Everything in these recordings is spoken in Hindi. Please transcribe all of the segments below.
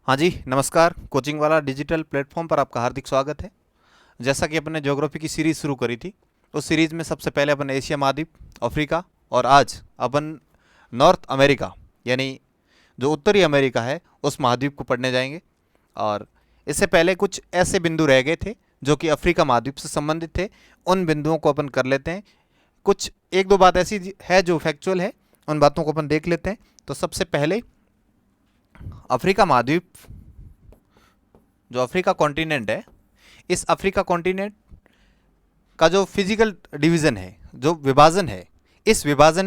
हाँ जी, नमस्कार। कोचिंग वाला डिजिटल प्लेटफॉर्म पर आपका हार्दिक स्वागत है। जैसा कि अपन ने ज्योग्राफी की सीरीज़ शुरू करी थी, उस सीरीज़ में सबसे पहले अपन एशिया महाद्वीप, अफ्रीका और आज अपन नॉर्थ अमेरिका यानी जो उत्तरी अमेरिका है उस महाद्वीप को पढ़ने जाएंगे। और इससे पहले कुछ ऐसे बिंदु रह गए थे जो कि अफ्रीका महाद्वीप से संबंधित थे, उन बिंदुओं को अपन कर लेते हैं। कुछ एक दो बात ऐसी है जो फैक्चुअल है, उन बातों को अपन देख लेते हैं। तो सबसे पहले अफ्रीका महाद्वीप, जो अफ्रीका कॉन्टिनेंट है, इस अफ्रीका कॉन्टिनेंट का जो फिजिकल डिवीज़न है, जो विभाजन है, इस विभाजन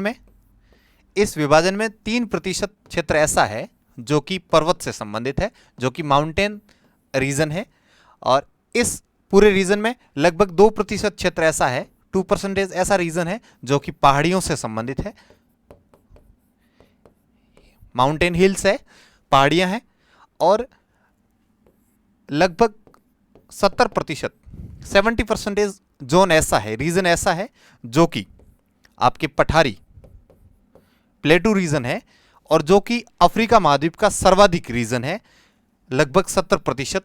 में 3% क्षेत्र ऐसा है जो कि पर्वत से संबंधित है, जो कि माउंटेन रीजन है। और इस पूरे रीजन में लगभग 2% क्षेत्र ऐसा है, 2% ऐसा रीजन है जो कि पहाड़ियों से संबंधित है, माउंटेन हिल्स है, पहाड़ियाँ हैं। और लगभग 70%, 70% जोन ऐसा है, रीजन ऐसा है जो कि आपके पठारी प्लेटू रीजन है और जो कि अफ्रीका महाद्वीप का सर्वाधिक रीजन है। लगभग 70%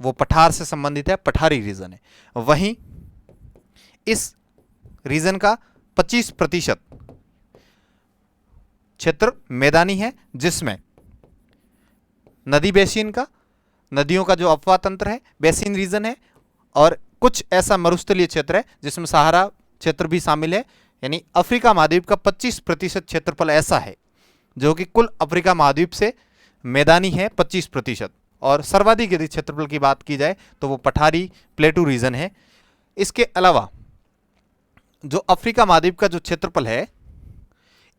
वो पठार से संबंधित है, पठारी रीजन है। वहीं इस रीजन का 25% क्षेत्र मैदानी है, जिसमें नदी बेसिन का, नदियों का जो अपवाह तंत्र है, बेसिन रीजन है। और कुछ ऐसा मरुस्थलीय क्षेत्र है जिसमें सहारा क्षेत्र भी शामिल है। यानी अफ्रीका महाद्वीप का 25% क्षेत्रफल ऐसा है जो कि कुल अफ्रीका महाद्वीप से मैदानी है 25%। और सर्वाधिक यदि क्षेत्रफल की बात की जाए तो वो पठारी प्लेटू रीजन है। इसके अलावा जो अफ्रीका महाद्वीप का जो क्षेत्रफल है,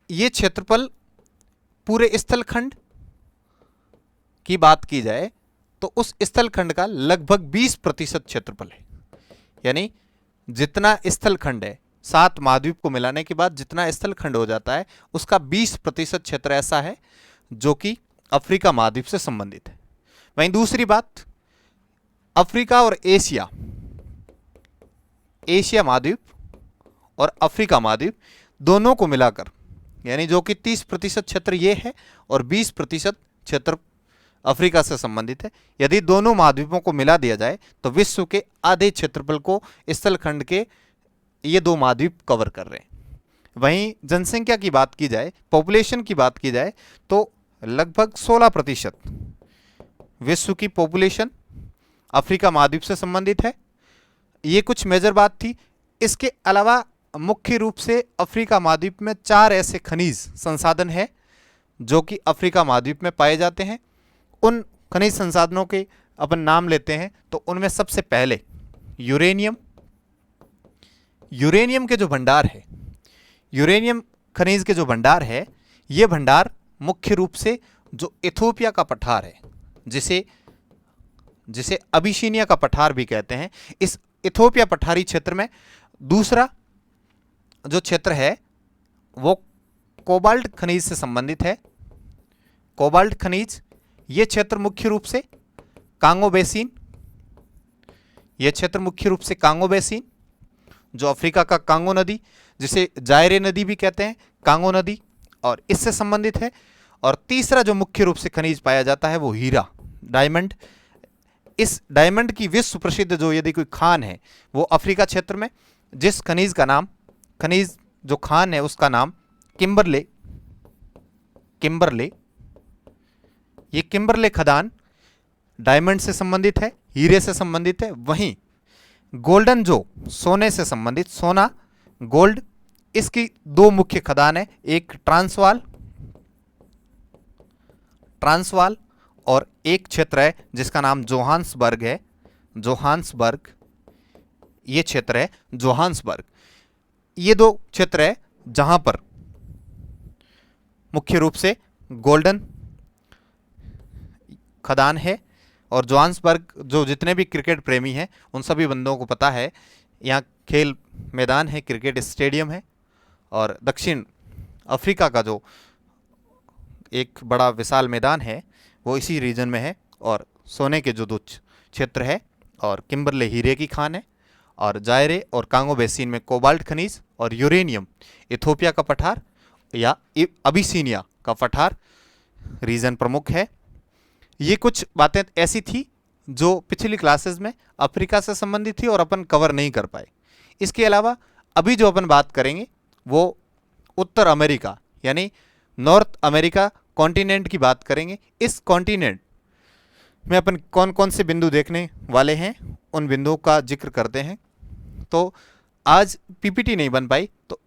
ये क्षेत्रफल पूरे स्थलखंड की बात की जाए तो उस स्थलखंड का लगभग 20% क्षेत्रफल है। यानी जितना स्थलखंड है, 7 महाद्वीप को मिलाने के बाद जितना स्थलखंड हो जाता है, उसका 20% क्षेत्र ऐसा है जो कि अफ्रीका महाद्वीप से संबंधित है। वहीं दूसरी बात, अफ्रीका और एशिया महाद्वीप और अफ्रीका महाद्वीप दोनों को मिलाकर, यानी जो कि 30% क्षेत्र ये है और 20% क्षेत्र अफ्रीका से संबंधित है, यदि दोनों महाद्वीपों को मिला दिया जाए तो विश्व के आधे क्षेत्रफल को स्थलखंड के ये दो महाद्वीप कवर कर रहे हैं। वहीं जनसंख्या की बात की जाए, पॉपुलेशन की बात की जाए, तो लगभग 16% विश्व की पॉपुलेशन अफ्रीका महाद्वीप से संबंधित है। ये कुछ मेजर बात थी। इसके अलावा मुख्य रूप से अफ्रीका महाद्वीप में 4 ऐसे खनिज संसाधन हैं जो कि अफ्रीका महाद्वीप में पाए जाते हैं। उन खनिज संसाधनों के अपन नाम लेते हैं तो उनमें सबसे पहले यूरेनियम के जो भंडार है, यूरेनियम खनिज के जो भंडार है, ये भंडार मुख्य रूप से जो इथोपिया का पठार है, जिसे अबिसिनिया का पठार भी कहते हैं, इस इथोपिया पठारी क्षेत्र में दूसरा जो क्षेत्र है वो कोबाल्ट खनिज से संबंधित है। कोबाल्ट खनिज, ये क्षेत्र मुख्य रूप से कांगो बेसिन, जो अफ्रीका का कांगो नदी, जिसे जायरे नदी भी कहते हैं, कांगो नदी, और इससे संबंधित है। और तीसरा जो मुख्य रूप से खनिज पाया जाता है वो हीरा, डायमंड। इस डायमंड की विश्व प्रसिद्ध जो यदि कोई खान है वो अफ्रीका क्षेत्र में, जिस खनिज जो खान है उसका नाम किम्बरले, ये किम्बरले खदान डायमंड से संबंधित है, हीरे से संबंधित है। वहीं गोल्डन, जो सोने से संबंधित, सोना, गोल्ड, इसकी 2 मुख्य खदान है, एक ट्रांसवाल और एक क्षेत्र है जिसका नाम जोहान्सबर्ग है। ये क्षेत्र है जोहान्सबर्ग। ये 2 क्षेत्र है जहां पर मुख्य रूप से गोल्डन खदान है। और जोहान्सबर्ग, जो जितने भी क्रिकेट प्रेमी हैं उन सभी बंदों को पता है, यहाँ खेल मैदान है, क्रिकेट स्टेडियम है। और दक्षिण अफ्रीका का जो एक बड़ा विशाल मैदान है वो इसी रीजन में है। और सोने के जो 2 क्षेत्र है, और किम्बरले हीरे की खान है, और जायरे और कांगो बेसिन में कोबाल्ट खनिज, और यूरेनियम इथोपिया का पठार या अबिसिनिया का पठार रीजन प्रमुख है। ये कुछ बातें ऐसी थी जो पिछली क्लासेस में अफ्रीका से संबंधित थी और अपन कवर नहीं कर पाए। इसके अलावा अभी जो अपन बात करेंगे वो उत्तर अमेरिका यानी नॉर्थ अमेरिका कॉन्टिनेंट की बात करेंगे। इस कॉन्टिनेंट में अपन कौन कौन से बिंदु देखने वाले हैं उन बिंदुओं का जिक्र करते हैं। तो आज पीपीटी नहीं बन पाई तो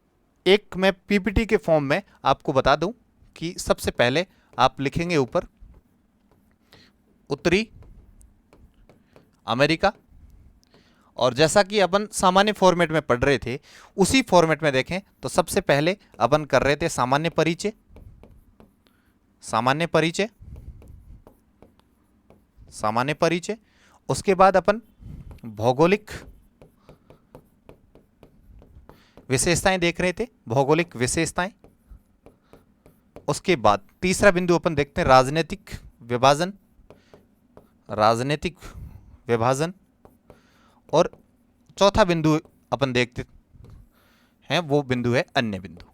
एक मैं पीपीटी के फॉर्म में आपको बता दूं कि सबसे पहले आप लिखेंगे ऊपर उत्तरी अमेरिका, और जैसा कि अपन सामान्य फॉर्मेट में पढ़ रहे थे उसी फॉर्मेट में देखें तो सबसे पहले अपन कर रहे थे सामान्य परिचय, सामान्य परिचय, सामान्य परिचय। उसके बाद अपन भौगोलिक विशेषताएं देख रहे थे, भौगोलिक विशेषताएं। उसके बाद तीसरा बिंदु अपन देखते हैं राजनीतिक विभाजन, राजनीतिक विभाजन। और चौथा बिंदु अपन देखते हैं वो बिंदु है अन्य बिंदु।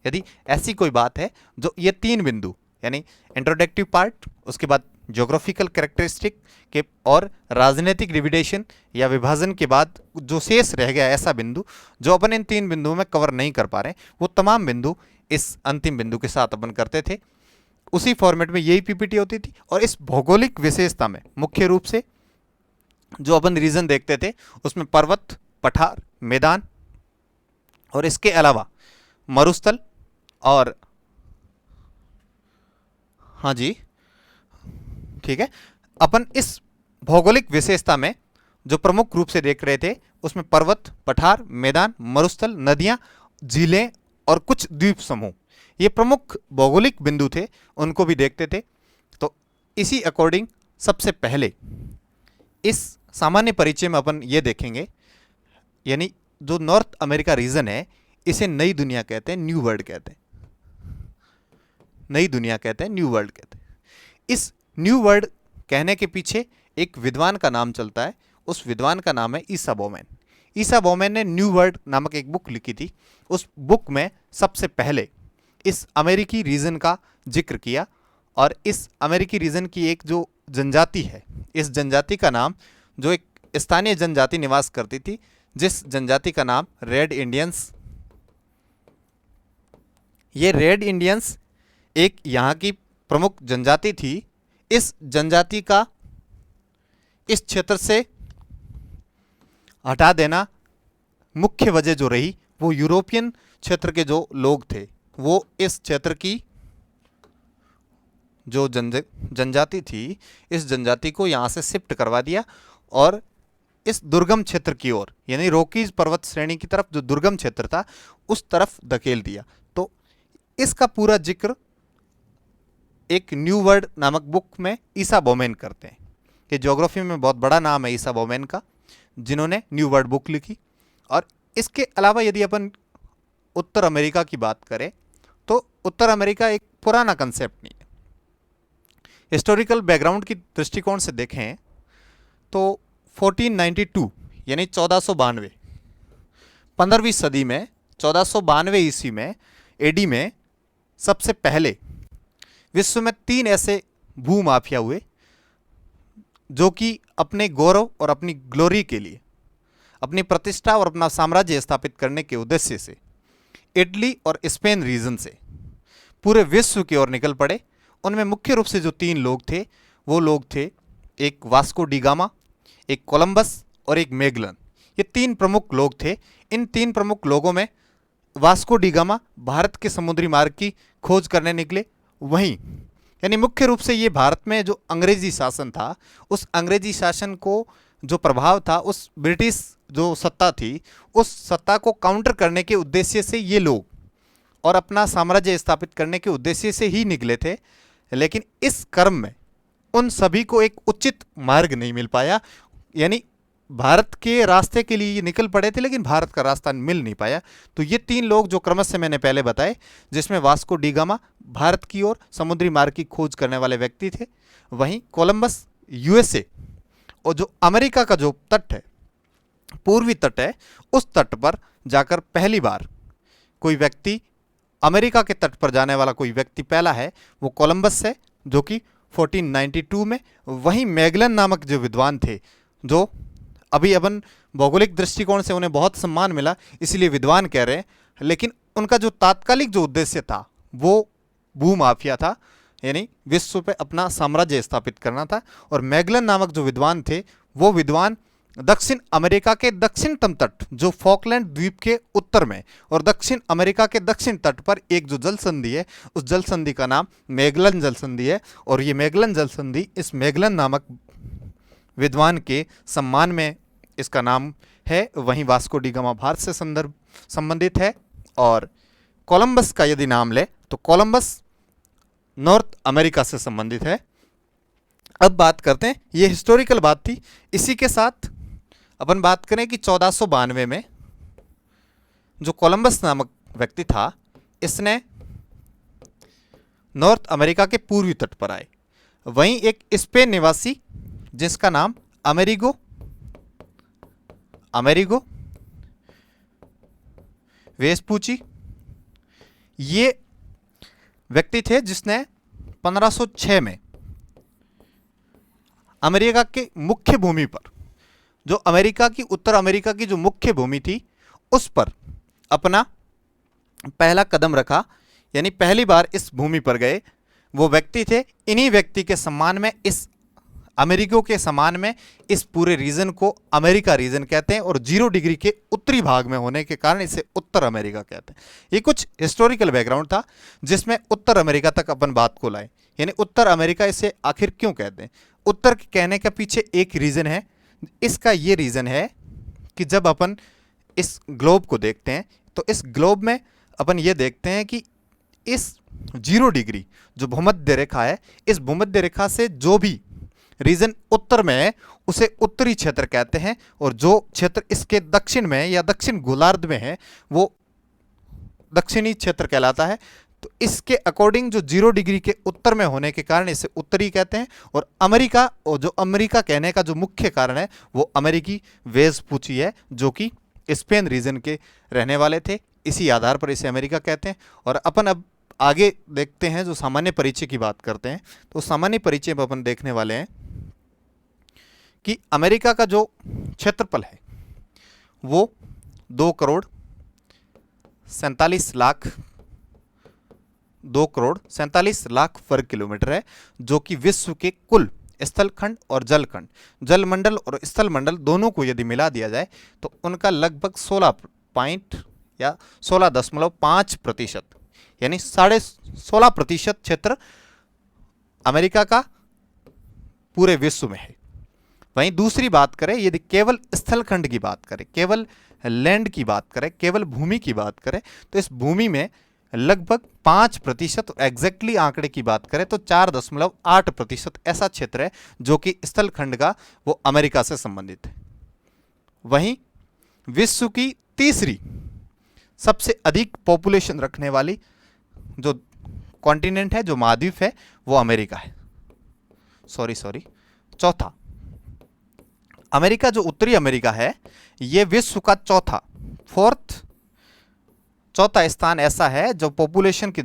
यदि ऐसी कोई बात है जो ये तीन बिंदु यानी इंट्रोडक्टिव पार्ट, उसके बाद ज्योग्राफिकल कैरेक्टरिस्टिक के और राजनीतिक डिविडेशन या विभाजन के बाद जो शेष रह गया ऐसा बिंदु जो अपन इन तीन बिंदुओं में कवर नहीं कर पा रहे हैं, वो तमाम बिंदु इस अंतिम बिंदु के साथ अपन करते थे। उसी फॉर्मेट में यही पीपीटी होती थी। और इस भौगोलिक विशेषता में मुख्य रूप से जो अपन रीजन देखते थे उसमें पर्वत, पठार, मैदान और इसके अलावा मरुस्थल और हाँ जी ठीक है, अपन इस भौगोलिक विशेषता में जो प्रमुख रूप से देख रहे थे उसमें पर्वत, पठार, मैदान, मरुस्थल, नदियां, झीलें और कुछ द्वीप समूह, ये प्रमुख भौगोलिक बिंदु थे, उनको भी देखते थे। तो इसी अकॉर्डिंग सबसे पहले इस सामान्य परिचय में अपन ये देखेंगे, यानी जो नॉर्थ अमेरिका रीजन है इसे नई दुनिया कहते हैं, न्यू वर्ल्ड कहते हैं, नई दुनिया कहते हैं, न्यू वर्ल्ड कहते हैं। इस न्यू वर्ल्ड कहने के पीछे एक विद्वान का नाम चलता है, उस विद्वान का नाम है ईसा बोमैन। ईसा बोमैन ने न्यू वर्ल्ड नामक एक बुक लिखी थी। उस बुक में सबसे पहले इस अमेरिकी रीजन का जिक्र किया और इस अमेरिकी रीजन की एक जो जनजाति है, इस जनजाति का नाम, जो एक स्थानीय जनजाति निवास करती थी जिस जनजाति का नाम रेड इंडियंस, ये रेड इंडियंस एक यहाँ की प्रमुख जनजाति थी। इस जनजाति का इस क्षेत्र से हटा देना मुख्य वजह जो रही वो यूरोपियन क्षेत्र के जो लोग थे वो इस क्षेत्र की जो जनजाति थी, इस जनजाति को यहाँ से शिफ्ट करवा दिया और इस दुर्गम क्षेत्र की ओर यानी रॉकीज पर्वत श्रेणी की तरफ जो दुर्गम क्षेत्र था उस तरफ धकेल दिया। तो इसका पूरा जिक्र एक न्यू वर्ल्ड नामक बुक में ईसा बोमैन करते हैं। ये ज्योग्राफी में बहुत बड़ा नाम है ईसा बोमैन का, जिन्होंने न्यू वर्ल्ड बुक लिखी। और इसके अलावा यदि अपन उत्तर अमेरिका की बात करें तो उत्तर अमेरिका एक पुराना कंसेप्ट नहीं है। हिस्टोरिकल बैकग्राउंड की दृष्टिकोण से देखें तो 1492 यानी 1492, 15वीं सदी में 1492 ईस्वी में एडी में सबसे पहले विश्व में 3 ऐसे भूमाफिया हुए जो कि अपने गौरव और अपनी ग्लोरी के लिए, अपनी प्रतिष्ठा और अपना साम्राज्य स्थापित करने के उद्देश्य से इटली और स्पेन रीजन से पूरे विश्व की ओर निकल पड़े। उनमें मुख्य रूप से जो 3 लोग थे वो लोग थे एक वास्को डी गामा, एक कोलंबस और एक मैगलन। ये 3 प्रमुख लोग थे। इन 3 प्रमुख लोगों में वास्को डी गामा भारत के समुद्री मार्ग की खोज करने निकले। वहीं यानी मुख्य रूप से ये भारत में जो अंग्रेजी शासन था उस अंग्रेजी शासन को जो प्रभाव था, उस ब्रिटिश जो सत्ता थी उस सत्ता को काउंटर करने के उद्देश्य से ये लोग और अपना साम्राज्य स्थापित करने के उद्देश्य से ही निकले थे। लेकिन इस क्रम में उन सभी को एक उचित मार्ग नहीं मिल पाया, यानी भारत के रास्ते के लिए ये निकल पड़े थे लेकिन भारत का रास्ता मिल नहीं पाया। तो ये 3 लोग जो क्रमशः मैंने पहले बताए, जिसमें वास्को डी गामा भारत की ओर समुद्री मार्ग की खोज करने वाले व्यक्ति थे, वहीं कोलंबस यूएसए और जो अमेरिका का जो तट है, पूर्वी तट है, उस तट पर जाकर पहली बार कोई व्यक्ति, अमेरिका के तट पर जाने वाला कोई व्यक्ति पहला है वो कोलंबस है, जो कि 1492 में। वहीं मैगलन नामक जो विद्वान थे, जो अभी अपन भौगोलिक दृष्टिकोण से उन्हें बहुत सम्मान मिला इसलिए विद्वान कह रहे हैं, लेकिन उनका जो तात्कालिक जो उद्देश्य था वो भूमाफिया था, यानी विश्व पे अपना साम्राज्य स्थापित करना था। और मैगलन नामक जो विद्वान थे वो विद्वान दक्षिण अमेरिका के दक्षिणतम तट, जो फॉकलैंड द्वीप के उत्तर में, और दक्षिण अमेरिका के दक्षिण तट पर एक जो जल संधि है, उस जल संधि का नाम मैगलन जल संधि है। और ये मैगलन जल संधि इस मैगलन नामक विद्वान के सम्मान में इसका नाम है। वहीं वास्को डी गामा भारत से संबंधित है। और कोलंबस का यदि नाम ले तो कोलंबस नॉर्थ अमेरिका से संबंधित है। अब बात करते हैं, ये हिस्टोरिकल बात थी। इसी के साथ अपन बात करें कि 1492 में जो कोलंबस नामक व्यक्ति था, इसने नॉर्थ अमेरिका के पूर्वी तट पर आए। वहीं एक स्पेन निवासी जिसका नाम अमेरिगो वेस्पूची, ये व्यक्ति थे जिसने 1506 में अमेरिका के मुख्य भूमि पर, जो अमेरिका की उत्तर अमेरिका की जो मुख्य भूमि थी, उस पर अपना पहला कदम रखा, यानी पहली बार इस भूमि पर गए। वो व्यक्ति थे। इन्हीं व्यक्ति के सम्मान में, इस अमेरिको के सम्मान में, इस पूरे रीजन को अमेरिका रीजन कहते हैं। और 0 डिग्री के उत्तरी भाग में होने के कारण इसे उत्तर अमेरिका कहते हैं। ये कुछ हिस्टोरिकल बैकग्राउंड था जिसमें उत्तर अमेरिका तक अपन बात को लाए। यानी उत्तर अमेरिका इसे आखिर क्यों कहते हैं? उत्तर के कहने के पीछे एक रीजन है। इसका ये रीजन है कि जब अपन इस ग्लोब को देखते हैं तो इस ग्लोब में अपन ये देखते हैं कि इस 0 डिग्री जो भूमध्य रेखा है, इस भूमध्य रेखा से जो भी रीजन उत्तर में है उसे उत्तरी क्षेत्र कहते हैं, और जो क्षेत्र इसके दक्षिण में या दक्षिण गोलार्ध में है वो दक्षिणी क्षेत्र कहलाता है। तो इसके अकॉर्डिंग जो 0 डिग्री के उत्तर में होने के कारण इसे उत्तरी कहते हैं। और अमेरिका, और जो अमेरिका कहने का जो मुख्य कारण है वो अमेरिकी वेस्पूची है, जो कि स्पेन रीजन के रहने वाले थे। इसी आधार पर इसे अमेरिका कहते हैं। और अपन अब आगे देखते हैं, जो सामान्य परिचय की बात करते हैं, तो सामान्य परिचय में अपन देखने वाले हैं कि अमेरिका का जो क्षेत्रफल है वो 2,47,00,000 वर्ग किलोमीटर है, जो कि विश्व के कुल स्थलखंड और जलखंड, जलमंडल और स्थलमंडल दोनों को यदि मिला दिया जाए तो उनका लगभग 16.5%, यानी 16.5% क्षेत्र अमेरिका का पूरे विश्व में है। वहीं दूसरी बात करें, यदि केवल स्थलखंड की बात करें, केवल लैंड की बात करें, केवल भूमि की बात करें, तो इस भूमि में लगभग 5%, एग्जैक्टली आंकड़े की बात करें तो 4.8% ऐसा क्षेत्र है जो कि स्थलखंड का वो अमेरिका से संबंधित है। वहीं विश्व की तीसरी सबसे अधिक पॉपुलेशन रखने वाली जो कॉन्टिनेंट है, जो महाद्वीप है, वो अमेरिका है। चौथा अमेरिका, जो उत्तरी अमेरिका है, ये विश्व का चौथा स्थान ऐसा है जो पॉपुलेशन की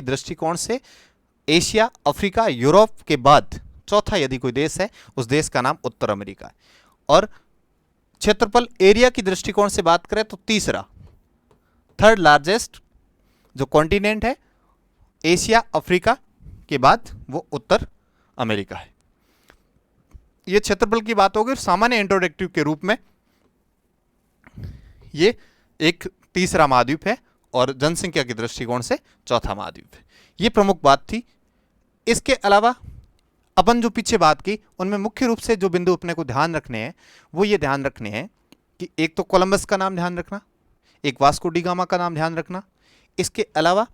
दृष्टिकोण से एशिया, अफ्रीका, यूरोप के बाद चौथा यदि कोई देश है, उस देश का नाम उत्तर अमेरिका है। और क्षेत्रफल एरिया की दृष्टिकोण से बात करें तो तीसरा, थर्ड लार्जेस्ट जो कॉन्टिनेंट है, एशिया, अफ्रीका के बाद वो उत्तर अमेरिका है। ये क्षेत्रफल की बात होगी। सामान्य इंट्रोडक्टिव के रूप में ये एक तीसरा महाद्वीप है और जनसंख्या की दृष्टिकोण से चौथा महाद्वीप है। ये प्रमुख बात थी। इसके अलावा अपन जो पीछे बात की उनमें मुख्य रूप से जो बिंदु अपने को ध्यान रखने हैं वो ये ध्यान रखने हैं कि एक तो कोलंबस का नाम ध्यान रखना, एक वास्को डी गामा का नाम ध्यान रखना। इसके अलावा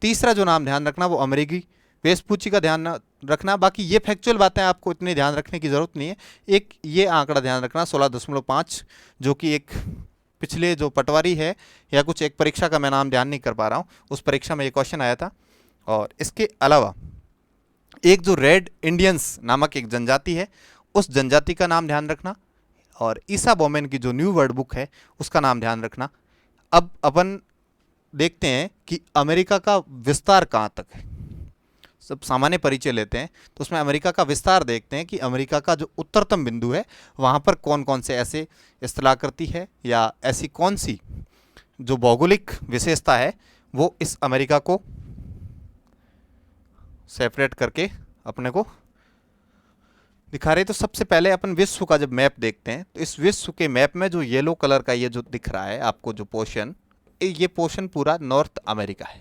तीसरा जो नाम ध्यान रखना वो अमेरिकी वेस्पूची का ध्यान रखना। बाकी ये फैक्चुअल बातें आपको इतनी ध्यान रखने की ज़रूरत नहीं है। एक ये आंकड़ा ध्यान रखना 16.5, जो कि एक पिछले जो पटवारी है या कुछ एक परीक्षा का मैं नाम ध्यान नहीं कर पा रहा हूँ, उस परीक्षा में ये क्वेश्चन आया था। और इसके अलावा एक जो रेड इंडियंस नामक एक जनजाति है, उस जनजाति का नाम ध्यान रखना। और ईसा बोमेन की जो न्यू वर्ड बुक है उसका नाम ध्यान रखना। अब अपन देखते हैं कि अमेरिका का विस्तार कहाँ तक है। सब सामान्य परिचय लेते हैं तो उसमें अमेरिका का विस्तार देखते हैं कि अमेरिका का जो उत्तरतम बिंदु है वहाँ पर कौन कौन से ऐसे स्थलाकृति है या ऐसी कौन सी जो भौगोलिक विशेषता है वो इस अमेरिका को सेपरेट करके अपने को दिखा रहे। तो सबसे पहले अपन विश्व का जब मैप देखते हैं तो इस विश्व के मैप में जो येलो कलर का ये जो दिख रहा है आपको जो पोर्शन, ये पोर्शन पूरा नॉर्थ अमेरिका है,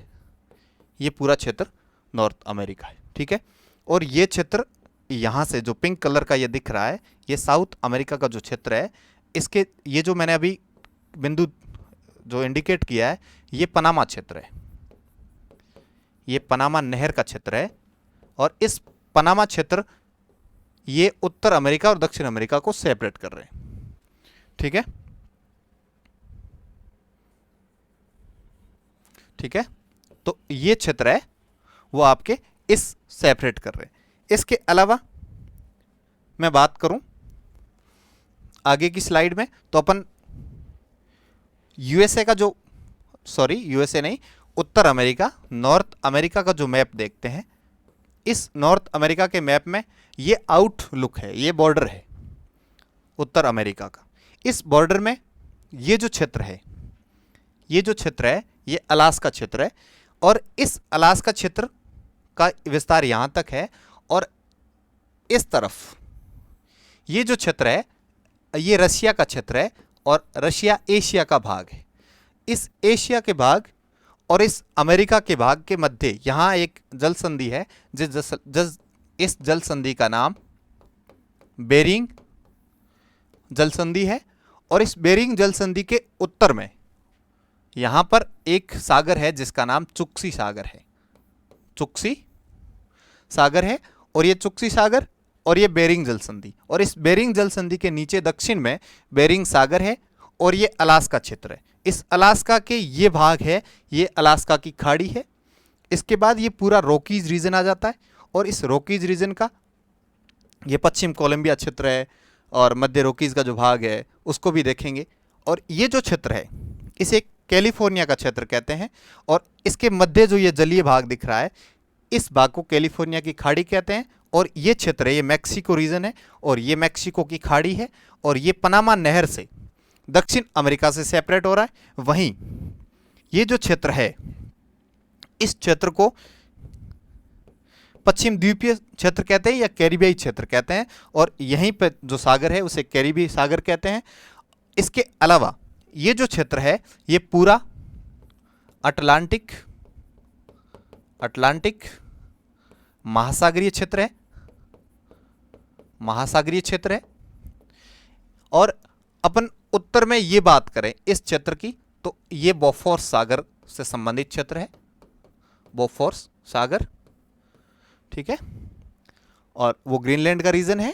ये पूरा क्षेत्र नॉर्थ अमेरिका है, ठीक है। और ये क्षेत्र यहाँ से जो पिंक कलर का ये दिख रहा है ये साउथ अमेरिका का जो क्षेत्र है, इसके ये जो मैंने अभी बिंदु जो इंडिकेट किया है ये पनामा क्षेत्र है, ये पनामा नहर का क्षेत्र है। और इस पनामा क्षेत्र ये उत्तर अमेरिका और दक्षिण अमेरिका को सेपरेट कर रहे हैं, ठीक है, ठीक है। तो ये क्षेत्र है वो आपके इस सेपरेट कर रहे हैं। इसके अलावा मैं बात करूं आगे की स्लाइड में तो अपन यूएसए का जो यूएसए नहीं, उत्तर अमेरिका, नॉर्थ अमेरिका का जो मैप देखते हैं। इस नॉर्थ अमेरिका के मैप में ये आउटलुक है, ये बॉर्डर है उत्तर अमेरिका का। इस बॉर्डर में ये जो क्षेत्र है, ये जो क्षेत्र है ये अलास्का क्षेत्र है और इस अलास्का क्षेत्र का विस्तार यहाँ तक है। और इस तरफ ये जो क्षेत्र है ये रशिया का क्षेत्र है और रशिया एशिया का भाग है। इस एशिया के भाग और इस अमेरिका के भाग के मध्य यहाँ एक जल संधि है इस जल संधि का नाम बेरिंग जल संधि है। और इस बेरिंग जल संधि के उत्तर में यहाँ पर एक सागर है जिसका नाम चुक्सी सागर है, चुक्सी सागर है। और ये चुक्सी सागर और ये बेरिंग जल संधि, और इस बेरिंग जल संधि के नीचे दक्षिण में बेरिंग सागर है और ये अलास्का क्षेत्र है। इस अलास्का के ये भाग है, ये अलास्का की खाड़ी है। इसके बाद ये पूरा रॉकीज रीजन आ जाता है और इस रॉकीज रीजन का ये पश्चिम कोलंबिया क्षेत्र है और मध्य रॉकीज का जो भाग है उसको भी देखेंगे। और ये जो क्षेत्र है इसे कैलिफोर्निया का क्षेत्र कहते हैं और इसके मध्य जो ये जलीय भाग दिख रहा है इस भाग को कैलिफोर्निया की खाड़ी कहते हैं। और ये क्षेत्र है ये मैक्सिको रीजन है और ये मैक्सिको की खाड़ी है और ये पनामा नहर से दक्षिण अमेरिका से सेपरेट हो रहा है। वहीं ये जो क्षेत्र है इस क्षेत्र को पश्चिम द्वीपीय क्षेत्र कहते हैं या कैरिबियाई क्षेत्र कहते हैं और यहीं पे जो सागर है उसे कैरिबियाई सागर कहते हैं। इसके अलावा ये जो क्षेत्र है ये पूरा अटलांटिक महासागरीय क्षेत्र है, महासागरीय क्षेत्र है। और अपन उत्तर में ये बात करें इस क्षेत्र की तो ये बोफोर्स सागर से संबंधित क्षेत्र है, बोफोर्स सागर, ठीक है। और वो ग्रीनलैंड का रीजन है।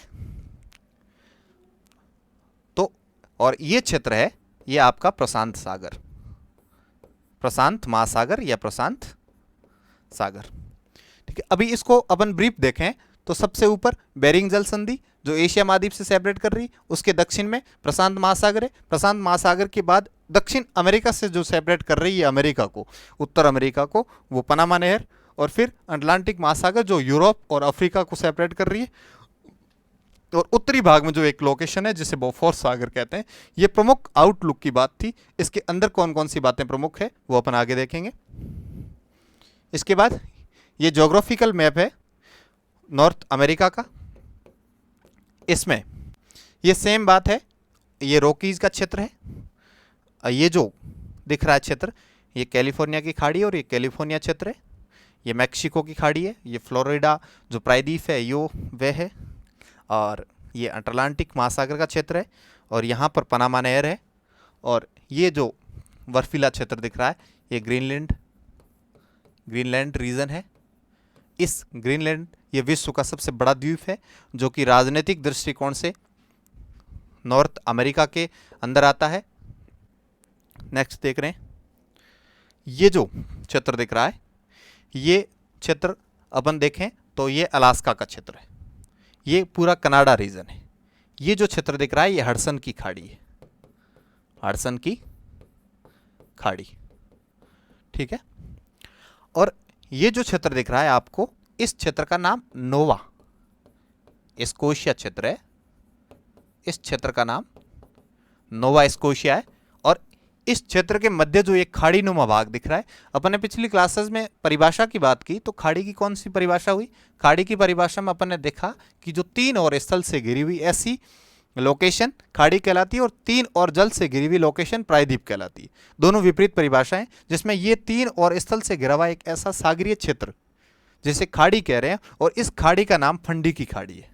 तो और ये क्षेत्र है ये आपका प्रशांत सागर, प्रशांत महासागर या प्रशांत सागर, ठीक है। अभी इसको अपन ब्रीफ देखें तो सबसे ऊपर बेरिंग जल संधि जो एशिया महाद्वीप से सेपरेट कर रही, उसके दक्षिण में प्रशांत महासागर है। प्रशांत महासागर के बाद दक्षिण अमेरिका से जो सेपरेट कर रही है अमेरिका को, उत्तर अमेरिका को, वो पनामा नहर। और फिर अटलांटिक महासागर जो यूरोप और अफ्रीका को सेपरेट कर रही है। और उत्तरी भाग में जो एक लोकेशन है जिसे बोफोर्स सागर कहते हैं। ये प्रमुख आउटलुक की बात थी। इसके अंदर कौन कौन सी बातें प्रमुख है वो अपन आगे देखेंगे। इसके बाद ये ज्योग्राफिकल मैप है नॉर्थ अमेरिका का। इसमें ये सेम बात है, ये रॉकीज का क्षेत्र है, ये जो दिख रहा है क्षेत्र ये कैलिफोर्निया की खाड़ी और ये कैलिफोर्निया क्षेत्र है, ये मैक्सिको की खाड़ी है, ये फ्लोरिडा जो प्रायद्वीप है यो वह है, और ये अटलांटिक महासागर का क्षेत्र है और यहाँ पर पनामा नहर है। और ये जो बर्फीला क्षेत्र दिख रहा है ये ग्रीनलैंड रीजन है। इस ग्रीनलैंड ये विश्व का सबसे बड़ा द्वीप है जो कि राजनीतिक दृष्टिकोण से नॉर्थ अमेरिका के अंदर आता है। नेक्स्ट देख रहे हैं, ये जो क्षेत्र दिख रहा है ये क्षेत्र अपन देखें तो ये अलास्का का क्षेत्र है, ये पूरा कनाडा रीजन है। ये जो क्षेत्र दिख रहा है ये हडसन की खाड़ी है, हडसन की खाड़ी, ठीक है। और ये जो क्षेत्र दिख रहा है आपको इस क्षेत्र का नाम नोवा स्कोशिया क्षेत्र है। इस क्षेत्र का नाम नोवा स्कोशिया है। और इस क्षेत्र के मध्य जो एक खाड़ी नुमा भाग दिख रहा है, अपन ने पिछली क्लासेस में परिभाषा की बात की, तो खाड़ी की कौन सी परिभाषा हुई? खाड़ी की परिभाषा में अपन ने देखा कि जो तीन और स्थल से घिरी हुई ऐसी लोकेशन खाड़ी कहलाती है और तीन और जल से घिरी हुई लोकेशन प्रायद्वीप कहलाती है। दोनों विपरीत परिभाषाएं, जिसमें ये तीन और स्थल से घिरा हुआ एक ऐसा सागरीय क्षेत्र जिसे खाड़ी कह रहे हैं, और इस खाड़ी का नाम फंडी की खाड़ी है।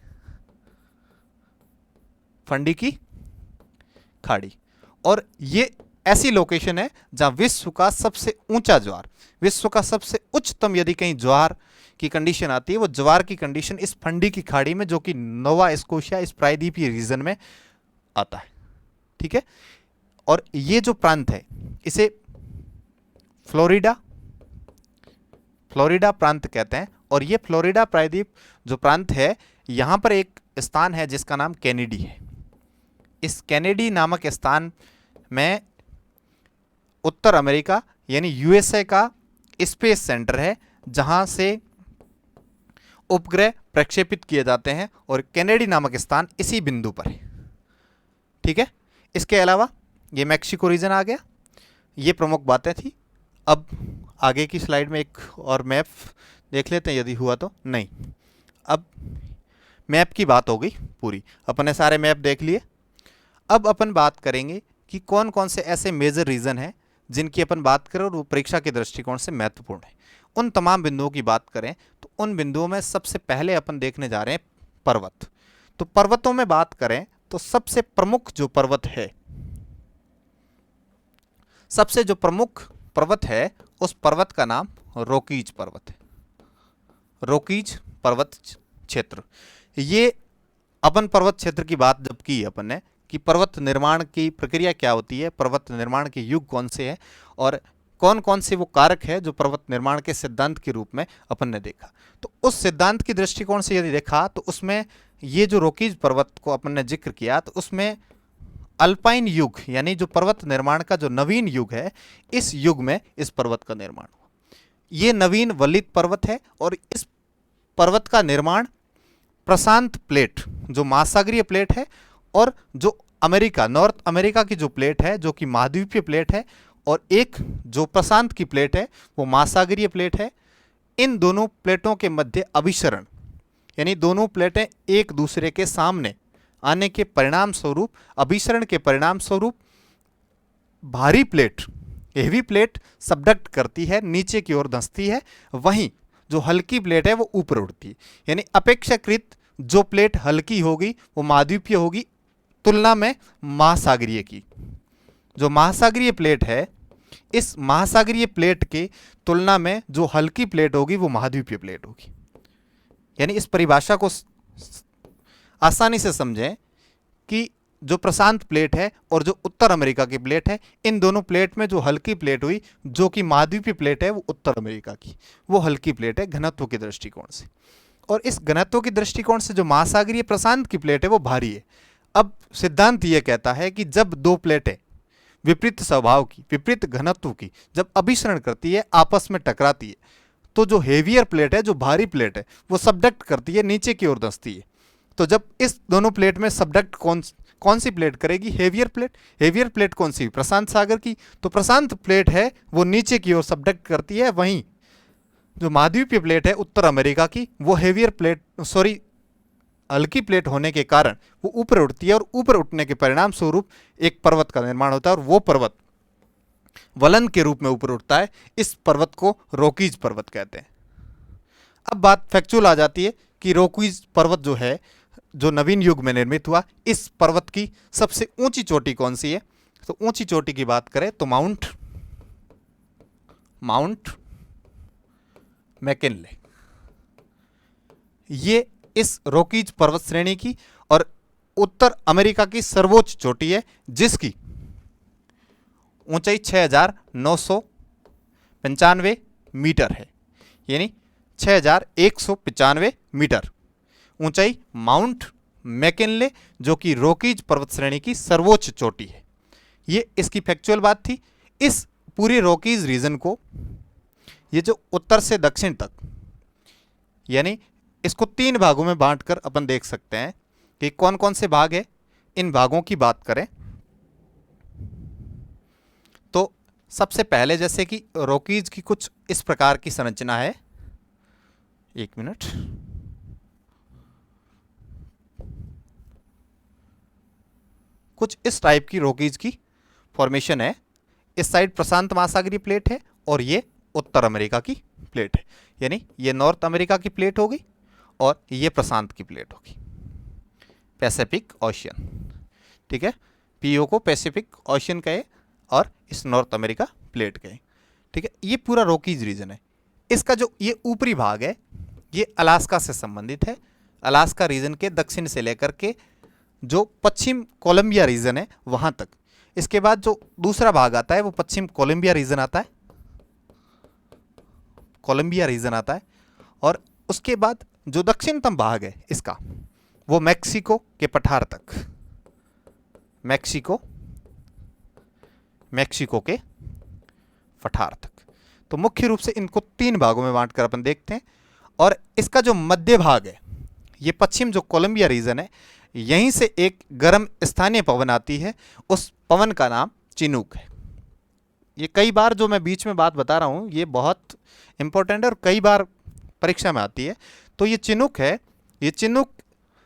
फंडी की खाड़ी। और ये ऐसी लोकेशन है जहां विश्व का सबसे ऊंचा ज्वार, विश्व का सबसे उच्चतम यदि कहीं ज्वार की कंडीशन आती है, वो ज्वार की कंडीशन इस फंडी की खाड़ी में, जो कि नोवा स्कोशिया इस प्रायद्वीपीय रीजन में आता है। ठीक है। और ये जो प्रांत है इसे फ्लोरिडा प्रांत कहते हैं। और ये फ्लोरिडा प्रायद्वीप जो प्रांत है, यहां पर एक स्थान है जिसका नाम कैनेडी है। इस कैनेडी नामक स्थान में उत्तर अमेरिका यानी यूएसए का स्पेस सेंटर है, जहां से उपग्रह प्रक्षेपित किए जाते हैं, और कैनेडी नामक स्थान इसी बिंदु पर है। ठीक है। इसके अलावा ये मैक्सिको रीजन आ गया। ये प्रमुख बातें थी। अब आगे की स्लाइड में एक और मैप देख लेते हैं, यदि हुआ तो। नहीं, अब मैप की बात हो गई पूरी, अपन ने सारे मैप देख लिए। अब अपन बात करेंगे कि कौन कौन से ऐसे मेजर रीजन हैं जिनकी अपन बात करें और वो परीक्षा के दृष्टिकोण से महत्वपूर्ण है। उन तमाम बिंदुओं की बात करें तो उन बिंदुओं में सबसे पहले अपन देखने जा रहे हैं पर्वत। तो पर्वतों में बात करें तो सबसे प्रमुख जो पर्वत है, सबसे जो प्रमुख पर्वत है, उस पर्वत का नाम रोकीज पर्वत है। रोकीज पर्वत क्षेत्र। ये अपन पर्वत क्षेत्र की बात जब की अपन ने कि पर्वत निर्माण की प्रक्रिया क्या होती है, पर्वत निर्माण के युग कौन से हैं, और कौन कौन से वो कारक है जो पर्वत निर्माण के सिद्धांत के रूप में अपन ने देखा। तो उस सिद्धांत की दृष्टिकोण से यदि देखा तो उसमें ये जो रोकीज पर्वत को अपन ने जिक्र किया, तो उसमें अल्पाइन युग यानी जो पर्वत निर्माण का जो नवीन युग है, इस युग में इस पर्वत का निर्माण हुआ। ये नवीन वलित पर्वत है, और इस पर्वत का निर्माण प्रशांत प्लेट जो महासागरीय प्लेट है, और जो अमेरिका नॉर्थ अमेरिका की जो प्लेट है जो कि महाद्वीपीय प्लेट है, और एक जो प्रशांत की प्लेट है वो महासागरीय प्लेट है, इन दोनों प्लेटों के मध्य अभिसरण यानी दोनों प्लेटें एक दूसरे के सामने आने के परिणाम स्वरूप, अभिसरण के परिणाम स्वरूप भारी प्लेट, हेवी प्लेट सबडक्ट करती है, नीचे की ओर धंसती है, वहीं जो हल्की प्लेट है वो ऊपर उठती है। यानी अपेक्षाकृत जो प्लेट हल्की होगी वो महाद्वीपीय होगी तुलना में महासागरीय की। जो महासागरीय प्लेट है, इस महासागरीय प्लेट के तुलना में जो हल्की प्लेट होगी वो महाद्वीपीय प्लेट होगी। यानी इस परिभाषा को आसानी से समझें कि जो प्रशांत प्लेट है और जो उत्तर अमेरिका की प्लेट है, इन दोनों प्लेट में जो हल्की प्लेट हुई जो कि महाद्वीपीय प्लेट है वो उत्तर अमेरिका की, वो हल्की प्लेट है घनत्व के दृष्टिकोण से। और इस घनत्व के दृष्टिकोण से जो महासागरीय प्रशांत की प्लेट है वो भारी है। अब सिद्धांत यह कहता है कि जब दो प्लेटें विपरीत स्वभाव की, विपरीत घनत्व की जब अभिसरण करती है, आपस में टकराती है, तो जो हेवियर प्लेट है, जो भारी प्लेट है, वो सबडक्ट करती है, नीचे की ओर धंसती है। तो जब इस दोनों प्लेट में सबडक्ट कौन सी प्लेट करेगी? Heavier plate. हेवियर प्लेट कौन सी? प्रशांत सागर की। तो प्रशांत प्लेट है वो नीचे की ओर सबडक्ट करती है, वहीं जो महाद्वीपीय प्लेट है उत्तर अमेरिका की, वो हेवियर प्लेट हल्की प्लेट होने के कारण वो ऊपर उठती है, और ऊपर उठने के परिणाम स्वरूप एक पर्वत का निर्माण होता है, और वो पर्वत वलन के रूप में ऊपर उठता है। इस पर्वत को रोकीज पर्वत कहते हैं। अब बात फैक्चुअल आ जाती है कि रोकीज पर्वत जो है, जो नवीन युग में निर्मित हुआ, इस पर्वत की सबसे ऊंची चोटी कौन सी है? तो ऊंची चोटी की बात करें तो माउंट मैकिनले, ये इस रोकीज पर्वत श्रेणी की और उत्तर अमेरिका की सर्वोच्च चोटी है, जिसकी ऊंचाई 6,995 मीटर है, यानी 6,195 मीटर ऊंचाई माउंट मैकिनले, जो कि रोकीज पर्वत श्रेणी की सर्वोच्च चोटी है। ये इसकी फैक्चुअल बात थी। इस पूरे रोकीज रीजन को, ये जो उत्तर से दक्षिण तक यानी इसको 3 भागों में बांटकर अपन देख सकते हैं कि कौन कौन से भाग है। इन भागों की बात करें तो सबसे पहले जैसे कि रॉकीज की कुछ इस प्रकार की संरचना है, 1 मिनट, कुछ इस टाइप की रॉकीज की फॉर्मेशन है। इस साइड प्रशांत महासागरीय प्लेट है और ये उत्तर अमेरिका की प्लेट है, यानी ये नॉर्थ अमेरिका की प्लेट होगी और ये प्रशांत की प्लेट होगी, पैसिफिक ओशियन। ठीक है, पीओ को पैसिफिक ओशियन कहे और इस नॉर्थ अमेरिका प्लेट कहे। ठीक है, ये पूरा रॉकीज रीजन है। इसका जो ये ऊपरी भाग है ये अलास्का से संबंधित है। अलास्का रीजन के दक्षिण से लेकर के जो पश्चिम कोलंबिया रीजन है वहां तक। इसके बाद जो दूसरा भाग आता है वो पश्चिम कोलंबिया रीजन आता है, कोलंबिया रीजन आता है। और उसके बाद जो दक्षिणतम भाग है इसका वो मैक्सिको के पठार तक, मैक्सिको के पठार तक। तो मुख्य रूप से इनको 3 भागों में बांटकर अपन देखते हैं। और इसका जो मध्य भाग है ये पश्चिम जो कोलंबिया रीजन है, यहीं से एक गर्म स्थानीय पवन आती है, उस पवन का नाम चिनूक है। ये कई बार जो मैं बीच में बात बता रहा हूँ ये बहुत इंपॉर्टेंट है और कई बार परीक्षा में आती है। तो ये चिनूक है, ये चिनूक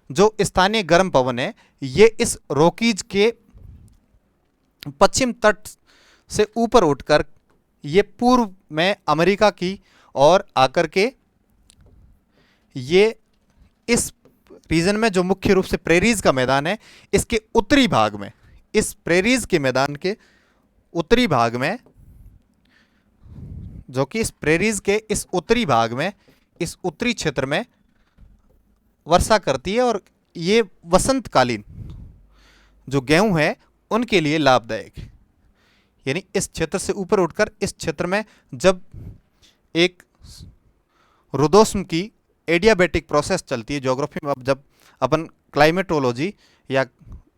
जो स्थानीय गर्म पवन है ये इस रॉकीज के पश्चिम तट से ऊपर उठकर ये पूर्व में अमेरिका की और आकर के ये इस रीजन में जो मुख्य रूप से प्रेरीज का मैदान है इसके उत्तरी भाग में, इस प्रेरीज के मैदान के उत्तरी भाग में, जो कि इस प्रेरीज के इस उत्तरी भाग में, इस उत्तरी क्षेत्र में वर्षा करती है। और ये वसंतकालीन जो गेहूं है उनके लिए लाभदायक है। यानी इस क्षेत्र से ऊपर उठकर इस क्षेत्र में जब एक रुदोष्म की एडियाबेटिक प्रोसेस चलती है, ज्योग्राफी में अब जब अपन क्लाइमेटोलॉजी या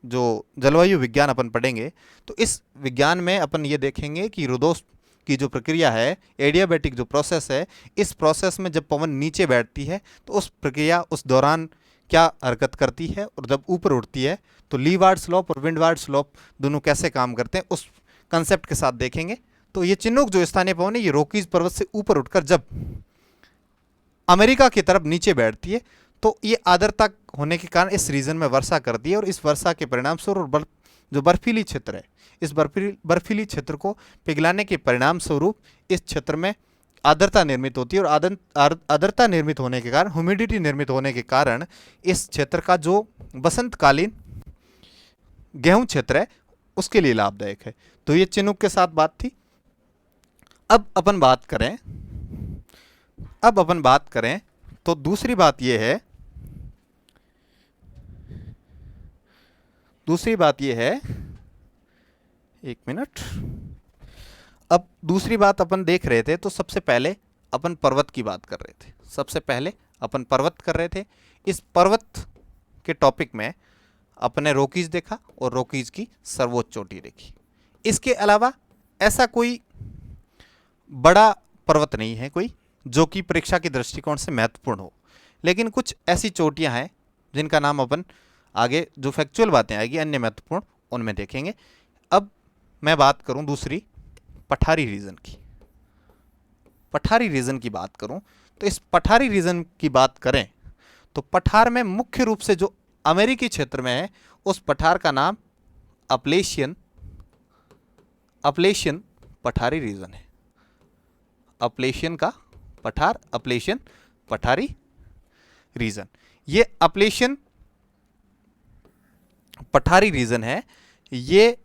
जो जलवायु विज्ञान अपन पढ़ेंगे तो इस विज्ञान में अपन ये देखेंगे कि रुदोष्म की जो प्रक्रिया है, एडियाबेटिक जो प्रोसेस है, इस प्रोसेस में जब पवन नीचे बैठती है तो उस प्रक्रिया उस दौरान क्या हरकत करती है और जब ऊपर उठती है तो लीवार्ड स्लोप और विंडवार्ड स्लोप दोनों कैसे काम करते हैं उस कंसेप्ट के साथ देखेंगे। तो ये चिनूक जो स्थानीय पवन है ये रॉकीज पर्वत से ऊपर उठकर जब अमेरिका की तरफ नीचे बैठती है तो ये आर्द्रता होने के कारण इस रीजन में वर्षा करती है और इस वर्षा के परिणाम स्वरूप जो बर्फीली क्षेत्र है, इस बर्फीली क्षेत्र को पिघलाने के परिणाम स्वरूप इस क्षेत्र में आर्द्रता निर्मित होती है और आर्द्रता निर्मित होने के कारण, ह्यूमिडिटी निर्मित होने के कारण इस क्षेत्र का जो वसंतकालीन गेहूं क्षेत्र है उसके लिए लाभदायक है। तो ये चिनूक के साथ बात थी। अब अपन बात करें तो दूसरी बात यह है, 1 मिनट। अब दूसरी बात अपन देख रहे थे तो सबसे पहले अपन पर्वत की बात कर रहे थे, सबसे पहले अपन पर्वत कर रहे थे। इस पर्वत के टॉपिक में अपने रॉकीज देखा और रॉकीज की सर्वोच्च चोटी देखी। इसके अलावा ऐसा कोई बड़ा पर्वत नहीं है कोई जो कि परीक्षा के दृष्टिकोण से महत्वपूर्ण हो, लेकिन कुछ ऐसी चोटियां हैं जिनका नाम अपन आगे जो फैक्चुअल बातें आएगी अन्य महत्वपूर्ण उनमें देखेंगे। अब मैं बात करूं दूसरी पठारी रीजन की। पठारी रीजन की बात करूं तो इस पठारी रीजन की बात करें तो पठार में मुख्य रूप से जो अमेरिकी क्षेत्र में है उस पठार का नाम अपलेशियन पठारी रीजन है। अपलेशियन का पठार, अपलेशियन पठारी रीजन। ये अपलेशियन पठारी रीजन है, ये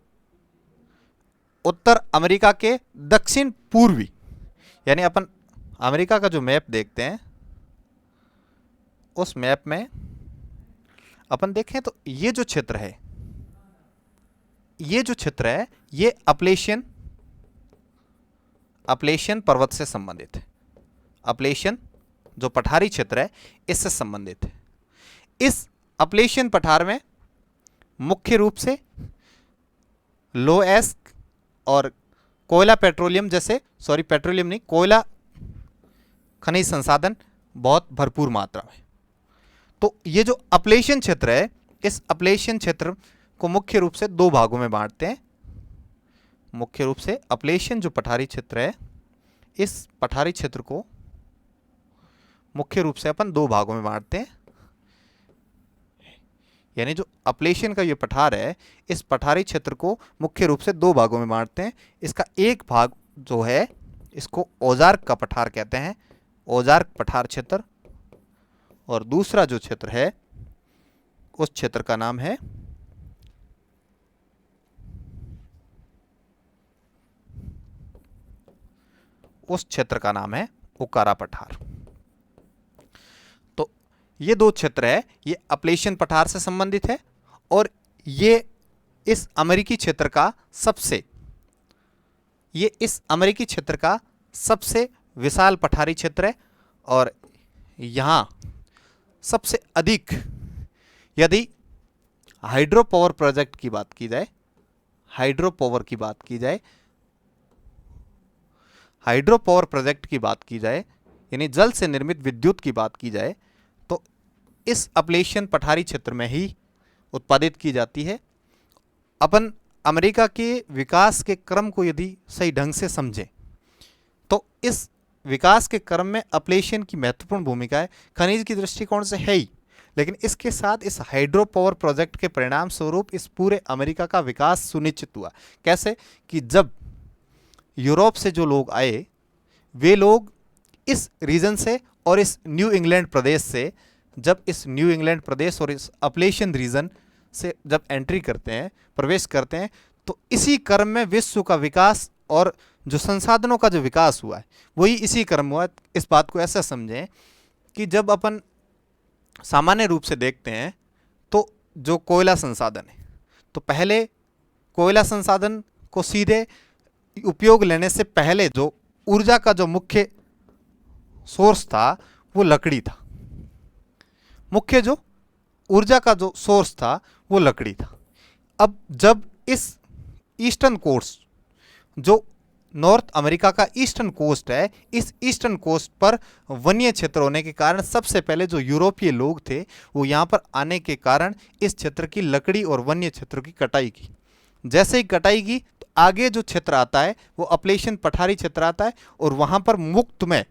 उत्तर अमेरिका के दक्षिण पूर्वी, यानी अपन अमेरिका का जो मैप देखते हैं उस मैप में अपन देखें तो ये जो क्षेत्र है ये अपलेशियन पर्वत से संबंधित है। अपलेशियन जो पठारी क्षेत्र है इससे संबंधित है। इस अपलेशियन पठार में मुख्य रूप से लोएस्क और कोयला पेट्रोलियम जैसे, पेट्रोलियम नहीं, कोयला खनिज संसाधन बहुत भरपूर मात्रा में। तो ये जो अपलेशियन क्षेत्र है, इस अपलेशियन क्षेत्र को मुख्य रूप से दो भागों में बांटते हैं। मुख्य रूप से अपलेशियन जो पठारी क्षेत्र है, इस पठारी क्षेत्र को मुख्य रूप से अपन दो भागों में बांटते हैं। यानी जो अपलेशियन का ये पठार है, इस पठारी क्षेत्र को मुख्य रूप से दो भागों में बांटते हैं। इसका एक भाग जो है, इसको ओजार्क का पठार कहते हैं, ओजार्क पठार क्षेत्र, और दूसरा जो क्षेत्र है उस क्षेत्र का नाम है ओकारा पठार। तो ये दो क्षेत्र है, ये अपलेशियन पठार से संबंधित है, और ये इस अमेरिकी क्षेत्र का सबसे विशाल पठारी क्षेत्र है। और यहाँ सबसे अधिक, यदि हाइड्रो पावर प्रोजेक्ट की बात की जाए, हाइड्रो पावर प्रोजेक्ट की बात की जाए, यानी जल से निर्मित विद्युत की बात की जाए, तो इस अपलेशियन पठारी क्षेत्र में ही उत्पादित की जाती है। अपन अमेरिका के विकास के क्रम को यदि सही ढंग से समझें, तो इस विकास के क्रम में अपलेशियन की महत्वपूर्ण भूमिका है, खनिज की दृष्टिकोण से है ही, लेकिन इसके साथ इस हाइड्रो पावर प्रोजेक्ट के परिणाम स्वरूप इस पूरे अमेरिका का विकास सुनिश्चित हुआ। कैसे कि जब यूरोप से जो लोग आए, वे लोग इस रीजन से और इस न्यू इंग्लैंड प्रदेश से, जब इस न्यू इंग्लैंड प्रदेश और इस अपलेशियन रीजन से जब एंट्री करते हैं, प्रवेश करते हैं, तो इसी क्रम में विश्व का विकास और जो संसाधनों का जो विकास हुआ है, वही इसी क्रम हुआ। इस बात को ऐसा समझें कि जब अपन सामान्य रूप से देखते हैं तो जो कोयला संसाधन है, तो पहले कोयला संसाधन को सीधे उपयोग लेने से पहले जो ऊर्जा का जो मुख्य सोर्स था वो लकड़ी था। मुख्य जो ऊर्जा का जो सोर्स था वो लकड़ी था। अब जब इस ईस्टर्न कोस्ट, जो नॉर्थ अमेरिका का ईस्टर्न कोस्ट है, इस ईस्टर्न कोस्ट पर वन्य क्षेत्र होने के कारण सबसे पहले जो यूरोपीय लोग थे वो यहाँ पर आने के कारण इस क्षेत्र की लकड़ी और वन्य क्षेत्रों की कटाई की। जैसे ही कटाई की तो आगे जो क्षेत्र आता है वो अपलेशियन पठारी क्षेत्र आता है, और वहाँ पर मुफ्त में,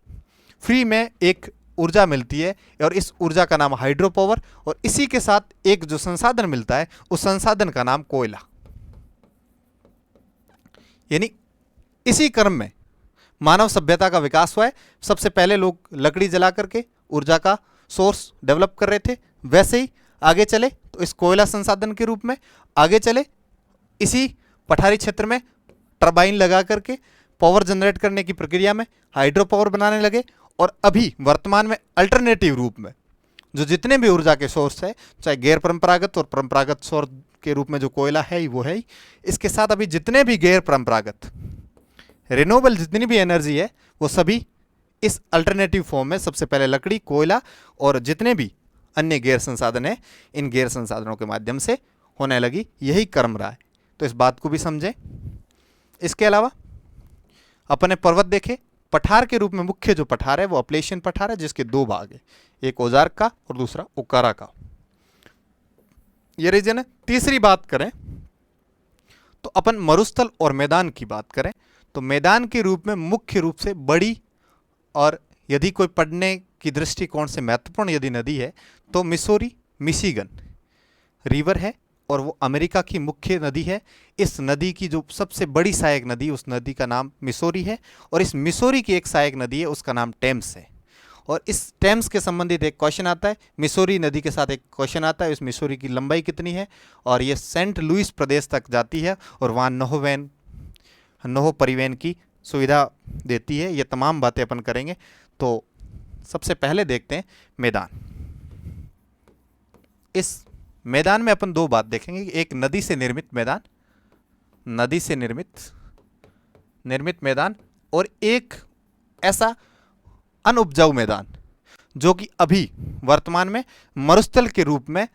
फ्री में एक ऊर्जा मिलती है, और इस ऊर्जा का नाम हाइड्रो पावर, और इसी के साथ एक जो संसाधन मिलता है उस संसाधन का नाम कोयला। यानी इसी क्रम में मानव सभ्यता का विकास हुआ है। सबसे पहले लोग लकड़ी जला करके ऊर्जा का सोर्स डेवलप कर रहे थे, वैसे ही आगे चले तो इस कोयला संसाधन के रूप में आगे चले, इसी पठारी क्षेत्र में टरबाइन लगा करके पावर जनरेट करने की प्रक्रिया में हाइड्रो पावर बनाने लगे, और अभी वर्तमान में अल्टरनेटिव रूप में जो जितने भी ऊर्जा के सोर्स है, चाहे गैर परंपरागत और परंपरागत सोर्स के रूप में जो कोयला है ही वो है ही, इसके साथ अभी जितने भी गैर परंपरागत रिन्यूएबल जितनी भी एनर्जी है वो सभी इस अल्टरनेटिव फॉर्म में, सबसे पहले लकड़ी, कोयला और जितने भी अन्य गैर संसाधन है, इन गैर संसाधनों के माध्यम से होने लगी। यही क्रम रहा है, तो इस बात को भी समझें। इसके अलावा अपने पर्वत देखे, पठार के रूप में मुख्य जो पठार है वो अपलेशियन पठार है, जिसके दो भाग है, एक ओजार्क का और दूसरा ओकारा का, ये रीजन है। तीसरी बात करें तो अपन मरुस्थल और मैदान की बात करें, तो मैदान के रूप में मुख्य रूप से बड़ी, और यदि कोई पढ़ने की दृष्टिकोण से महत्वपूर्ण यदि नदी है तो मिसौरी, मिशिगन रिवर है, और वो अमेरिका की मुख्य नदी है। इस नदी की जो सबसे बड़ी सहायक नदी, उस नदी का नाम मिसौरी है, और इस मिसौरी की एक सहायक नदी है, उसका नाम टेम्स है। और इस टेम्स के संबंधित एक क्वेश्चन आता है, मिसौरी नदी के साथ एक क्वेश्चन आता है, इस मिसौरी की लंबाई कितनी है, और ये सेंट लुइस प्रदेश तक जाती है, और वहाँ नौहो परिवहन की सुविधा देती है। ये तमाम बातें अपन करेंगे। तो सबसे पहले देखते हैं मैदान। इस मैदान में अपन दो बात देखेंगे, एक नदी से निर्मित मैदान, नदी से निर्मित मैदान, और एक ऐसा अनउपजाऊ मैदान जो कि अभी वर्तमान में मरुस्थल के रूप में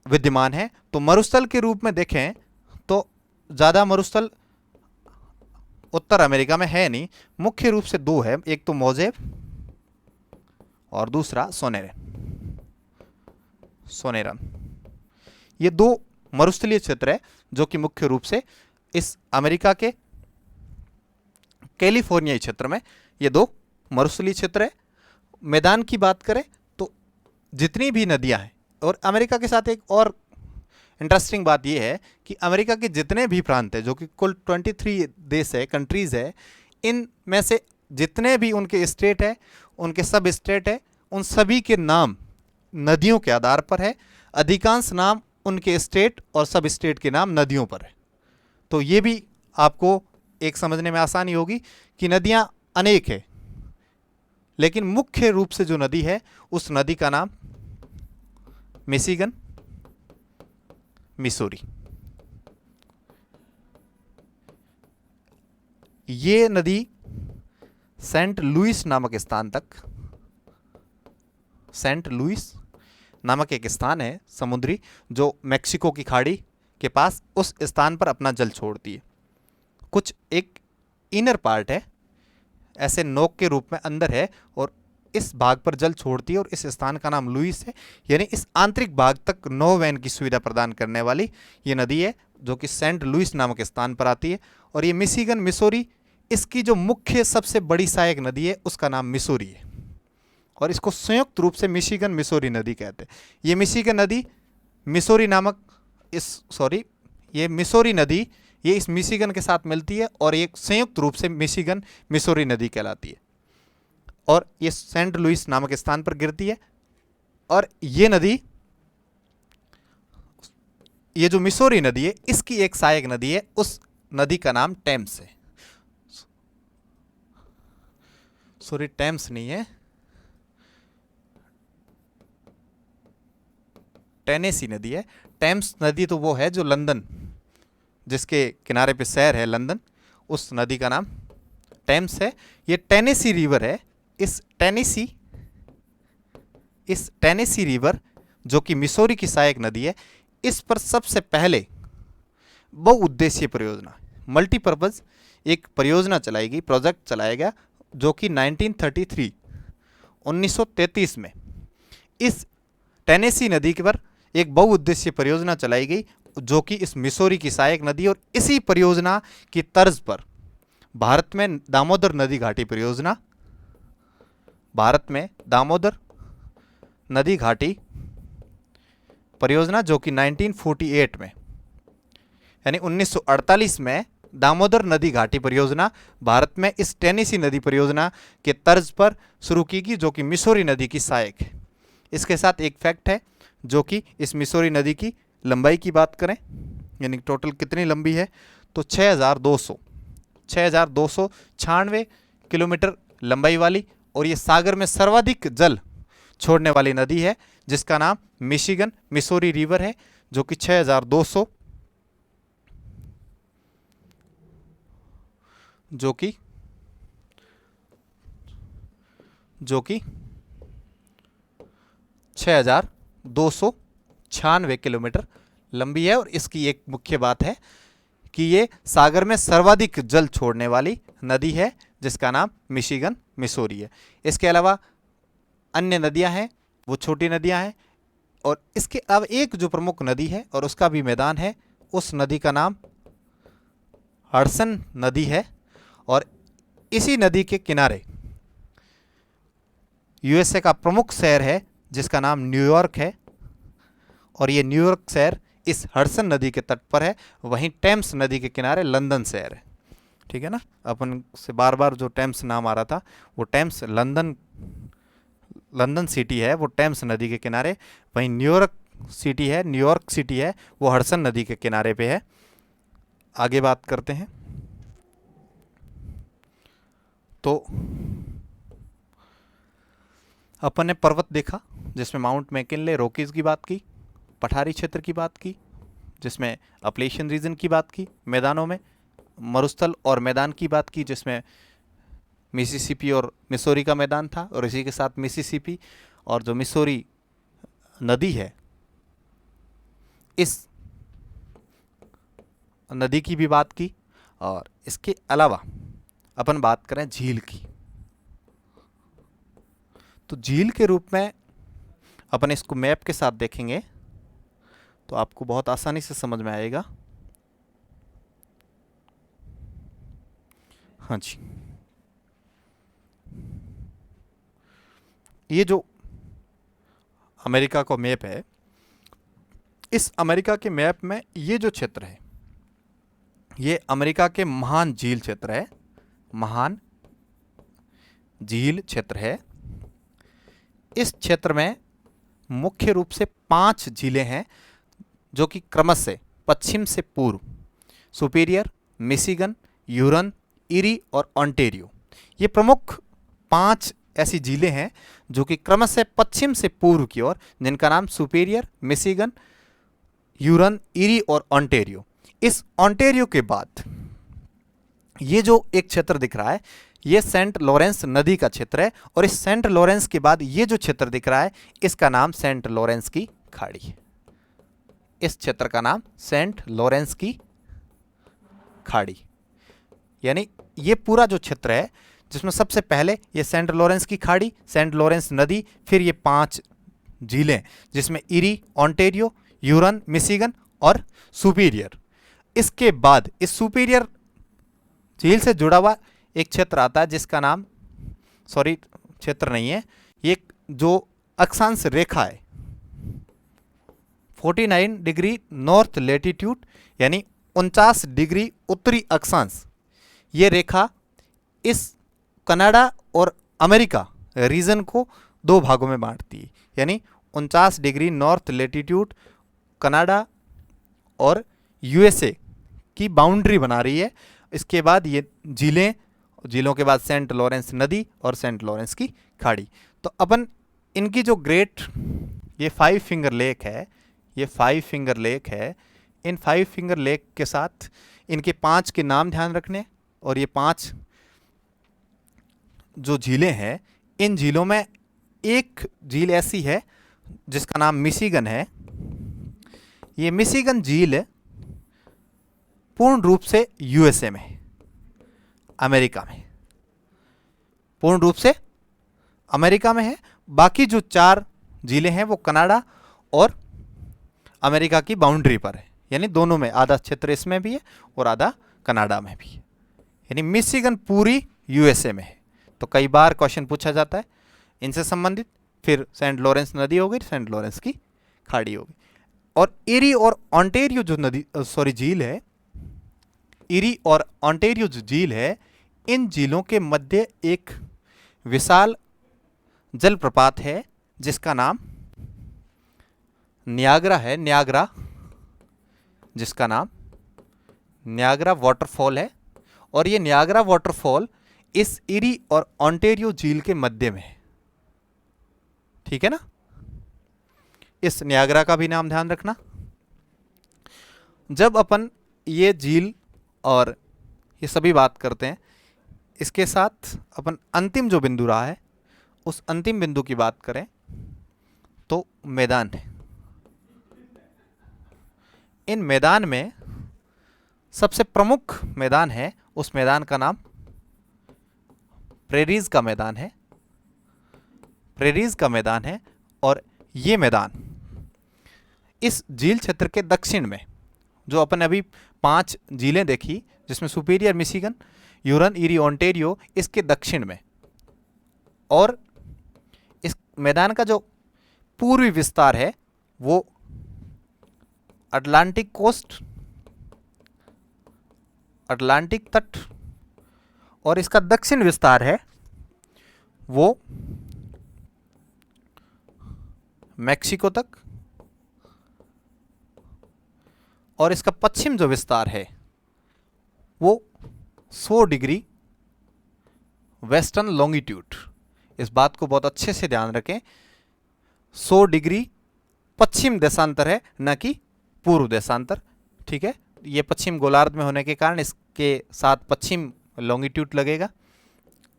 विद्यमान है। तो मरुस्थल के रूप में देखें तो ज़्यादा मरुस्थल उत्तर अमेरिका में है नहीं, मुख्य रूप से दो है, एक तो मोजेव और दूसरा सोनेरन। ये दो मरुस्थलीय क्षेत्र है जो कि मुख्य रूप से इस अमेरिका के कैलिफोर्नियाई क्षेत्र में ये दो मरुस्थलीय क्षेत्र है। मैदान की बात करें तो जितनी भी नदियां हैं, और अमेरिका के साथ एक और इंटरेस्टिंग बात यह है कि अमेरिका के जितने भी प्रांत हैं, जो कि कुल 23 देश है, कंट्रीज़ है, इन में से जितने भी उनके स्टेट है, उनके सब स्टेट है, उन सभी के नाम नदियों के आधार पर है। अधिकांश नाम उनके स्टेट और सब स्टेट के नाम नदियों पर है। तो ये भी आपको एक समझने में आसानी होगी कि नदियां अनेक है, लेकिन मुख्य रूप से जो नदी है उस नदी का नाम मिशिगन, मिसूरी। ये नदी सेंट लुइस नामक स्थान तक, सेंट लुइस नामक एक स्थान है समुद्री, जो मैक्सिको की खाड़ी के पास, उस स्थान पर अपना जल छोड़ती है। कुछ एक इनर पार्ट है, ऐसे नोक के रूप में अंदर है, और इस भाग पर जल छोड़ती है, और इस स्थान का नाम लुइस है। यानी इस आंतरिक भाग तक नौवैन की सुविधा प्रदान करने वाली ये नदी है, जो कि सेंट लुइस नामक स्थान पर आती है। और ये मिशिगन, मिसूरी, इसकी जो मुख्य सबसे बड़ी सहायक नदी है उसका नाम मिसूरी है, और इसको संयुक्त रूप से मिशिगन मिसूरी नदी कहते हैं। ये मिशिगन नदी मिसूरी नामक ये मिसूरी नदी ये इस मिशिगन के साथ मिलती है, और एक संयुक्त रूप से मिशिगन मिसूरी नदी कहलाती है, और ये सेंट लुइस नामक स्थान पर गिरती है। और ये नदी, ये जो मिसूरी नदी है, इसकी एक सहायक नदी है, उस नदी का नाम टेम्स है। सॉरी, टेम्स नहीं है, टेनेसी नदी है। टेम्स नदी तो वो है जो लंदन, जिसके किनारे पे शहर है लंदन, उस नदी का नाम टेम्स है। ये टेनेसी रिवर है। इस टेनेसी रिवर, जो कि मिसूरी की सहायक नदी है, इस पर सबसे पहले बहुउद्देशीय परियोजना, मल्टीपर्पज एक परियोजना चलाई गई, प्रोजेक्ट चलाया गया, जो कि 1933 में इस टेनेसी नदी के पर एक बहुउद्देशीय परियोजना चलाई गई, जो कि इस मिसूरी की सहायक नदी। और इसी परियोजना की तर्ज पर भारत में दामोदर नदी घाटी परियोजना, जो कि 1948 में, यानी 1948 में दामोदर नदी घाटी परियोजना भारत में इस टेनेसी नदी परियोजना के तर्ज पर शुरू की गई, जो कि मिसूरी नदी की सहायक है। इसके साथ एक फैक्ट है, जो कि इस मिसूरी नदी की लंबाई की बात करें, यानी टोटल कितनी लंबी है, तो 6296 किलोमीटर लंबाई वाली, और ये सागर में सर्वाधिक जल छोड़ने वाली नदी है, जिसका नाम मिशिगन मिसूरी रिवर है, जो कि 6200 जो कि 6296 किलोमीटर लंबी है। और इसकी एक मुख्य बात है कि ये सागर में सर्वाधिक जल छोड़ने वाली नदी है, जिसका नाम मिशिगन मिसूरी है। इसके अलावा अन्य नदियां हैं, वो छोटी नदियां हैं, और इसके अलावा एक जो प्रमुख नदी है और उसका भी मैदान है, उस नदी का नाम हडसन नदी है। और इसी नदी के किनारे यूएसए का प्रमुख शहर है, जिसका नाम न्यूयॉर्क है, और ये न्यूयॉर्क शहर इस हडसन नदी के तट पर है। वहीं टेम्स नदी के किनारे लंदन शहर है। ठीक है ना, अपन से बार बार जो टेम्स नाम आ रहा था, वो टेम्स लंदन सिटी है, वो टेम्स नदी के किनारे। वहीं न्यूयॉर्क सिटी है, वो हडसन नदी के किनारे पे है। आगे बात करते हैं। तो अपन ने पर्वत देखा, जिसमें माउंट मैकिनले, रॉकीज की बात की, पठारी क्षेत्र की बात की, जिसमें अपलेशियन रीजन की बात की, मैदानों में मरुस्थल और मैदान की बात की, जिसमें मिसिसिपी और मिसूरी का मैदान था, और इसी के साथ मिसिसिपी और जो मिसूरी नदी है, इस नदी की भी बात की। और इसके अलावा अपन बात करें झील की, तो झील के रूप में अपन इसको मैप के साथ देखेंगे तो आपको बहुत आसानी से समझ में आएगा। हाँ जी, ये जो अमेरिका का मैप है, इस अमेरिका के मैप में ये जो क्षेत्र है ये अमेरिका के महान झील क्षेत्र है, महान झील क्षेत्र है। इस क्षेत्र में मुख्य रूप से 5 झीलें हैं जो कि क्रमशः पश्चिम से पूर्व सुपीरियर, मिशिगन, ह्यूरन, इरी और ओंटारियो, ये प्रमुख 5 ऐसी झीलें हैं जो कि क्रमशः पश्चिम से पूर्व की ओर, जिनका नाम सुपीरियर, मिशिगन, ह्यूरन, इरी और ओंटारियो। इस ओंटारियो के बाद ये जो एक क्षेत्र दिख रहा है ये सेंट लॉरेंस नदी का क्षेत्र है, और इस सेंट लॉरेंस के बाद ये जो क्षेत्र दिख रहा है इसका नाम सेंट लॉरेंस की खाड़ी है। इस क्षेत्र का नाम सेंट लॉरेंस की खाड़ी, यानी ये पूरा जो क्षेत्र है जिसमें सबसे पहले ये सेंट लॉरेंस की खाड़ी, सेंट लॉरेंस नदी, फिर ये 5 झीलें जिसमें इरी, ओंटारियो, ह्यूरन, मिशिगन और सुपीरियर। इसके बाद इस सुपीरियर झील से जुड़ा हुआ एक क्षेत्र आता है जिसका नाम, सॉरी क्षेत्र नहीं है, ये जो अक्षांश रेखा है 49 डिग्री नॉर्थ लेटीट्यूड यानी 49 डिग्री उत्तरी अक्षांश, ये रेखा इस कनाडा और अमेरिका रीजन को 2 भागों में बांटती है, यानी 49 डिग्री नॉर्थ लेटीट्यूड कनाडा और यूएसए की बाउंड्री बना रही है। इसके बाद ये झीलें, झीलों के बाद सेंट लॉरेंस नदी और सेंट लॉरेंस की खाड़ी। तो अपन इनकी जो ग्रेट ये 5 फिंगर लेक है, ये 5 फिंगर लेक है, इन 5 फिंगर लेक के साथ इनके 5 के नाम ध्यान रखने, और ये 5 जो झीलें हैं इन झीलों में एक झील ऐसी है जिसका नाम मिशिगन है। ये मिशिगन झील पूर्ण रूप से यूएसए में, अमेरिका में, पूर्ण रूप से अमेरिका में है। बाकी जो 4 झीलें हैं वो कनाडा और अमेरिका की बाउंड्री पर है, यानी दोनों में, आधा क्षेत्र इसमें भी है और आधा कनाडा में भी है, यानी मिशिगन पूरी यूएसए में है। तो कई बार क्वेश्चन पूछा जाता है इनसे संबंधित। फिर सेंट लॉरेंस नदी हो गई, सेंट लॉरेंस की खाड़ी हो गई, और इरी और ओंटारियो जो नदी, सॉरी झील है, इरी और ओंटारियो जो झील है, इन झीलों के मध्य एक विशाल जलप्रपात है जिसका नाम नियाग्रा है, नियाग्रा, जिसका नाम नियाग्रा वाटरफॉल है। और ये नियाग्रा वाटरफॉल इस इरी और ओंटारियो झील के मध्य में है, ठीक है ना। इस नियाग्रा का भी नाम ध्यान रखना। जब अपन ये झील और ये सभी बात करते हैं, इसके साथ अपन अंतिम जो बिंदु रहा है उस अंतिम बिंदु की बात करें तो मैदान है। इन मैदान में सबसे प्रमुख मैदान है, उस मैदान का नाम प्रेरीज का मैदान है, प्रेरीज का मैदान है। और ये मैदान इस झील क्षेत्र के दक्षिण में, जो अपन अभी 5 झीलें देखी जिसमें superior, Michigan, Hurun, eri, Ontario, इसके दक्षिण में, और इस मैदान का जो पूर्वी विस्तार है वो अटलांटिक कोस्ट, अटलांटिक तट, और इसका दक्षिण विस्तार है वो मैक्सिको तक, और इसका पश्चिम जो विस्तार है वो 100 डिग्री वेस्टर्न लॉन्गिट्यूड। इस बात को बहुत अच्छे से ध्यान रखें, 100 डिग्री पश्चिम देशांतर है, न कि पूर्व देशांतर, ठीक है। ये पश्चिम गोलार्ध में होने के कारण इसके साथ पश्चिम लॉन्गिट्यूड लगेगा,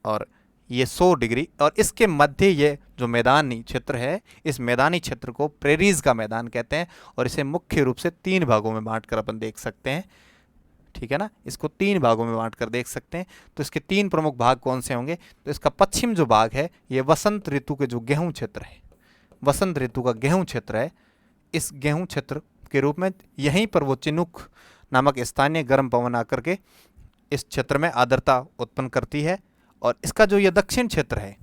और ये 100 डिग्री, और इसके मध्य ये जो मैदानी क्षेत्र है, इस मैदानी क्षेत्र को प्रेरीज का मैदान कहते हैं, और इसे मुख्य रूप से 3 भागों में बांटकर अपन देख सकते हैं, ठीक है ना। इसको 3 भागों में बांट कर देख सकते हैं। तो इसके 3 प्रमुख भाग कौन से होंगे? तो इसका पश्चिम जो भाग है ये वसंत ऋतु के जो गेहूं क्षेत्र है, वसंत ऋतु का गेहूं क्षेत्र है, इस गेहूं क्षेत्र के रूप में यहीं पर वो चिनुक नामक स्थानीय गर्म पवन आकर के इस क्षेत्र में आर्द्रता उत्पन्न करती है। और इसका जो ये दक्षिण क्षेत्र है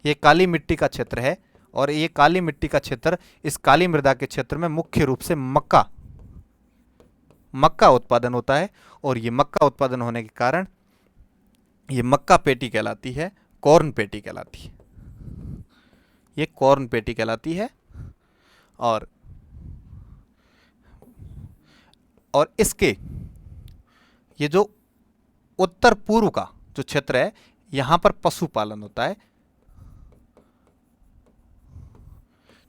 ये काली मिट्टी का क्षेत्र है, और ये काली मिट्टी का क्षेत्र, इस काली मृदा के क्षेत्र में मुख्य रूप से मक्का उत्पादन होता है। और ये मक्का उत्पादन होने के कारण ये मक्का पेटी कहलाती है, कॉर्न पेटी कहलाती है, ये कॉर्न पेटी कहलाती है। और इसके ये जो उत्तर पूर्व का जो क्षेत्र है यहां पर पशुपालन होता है,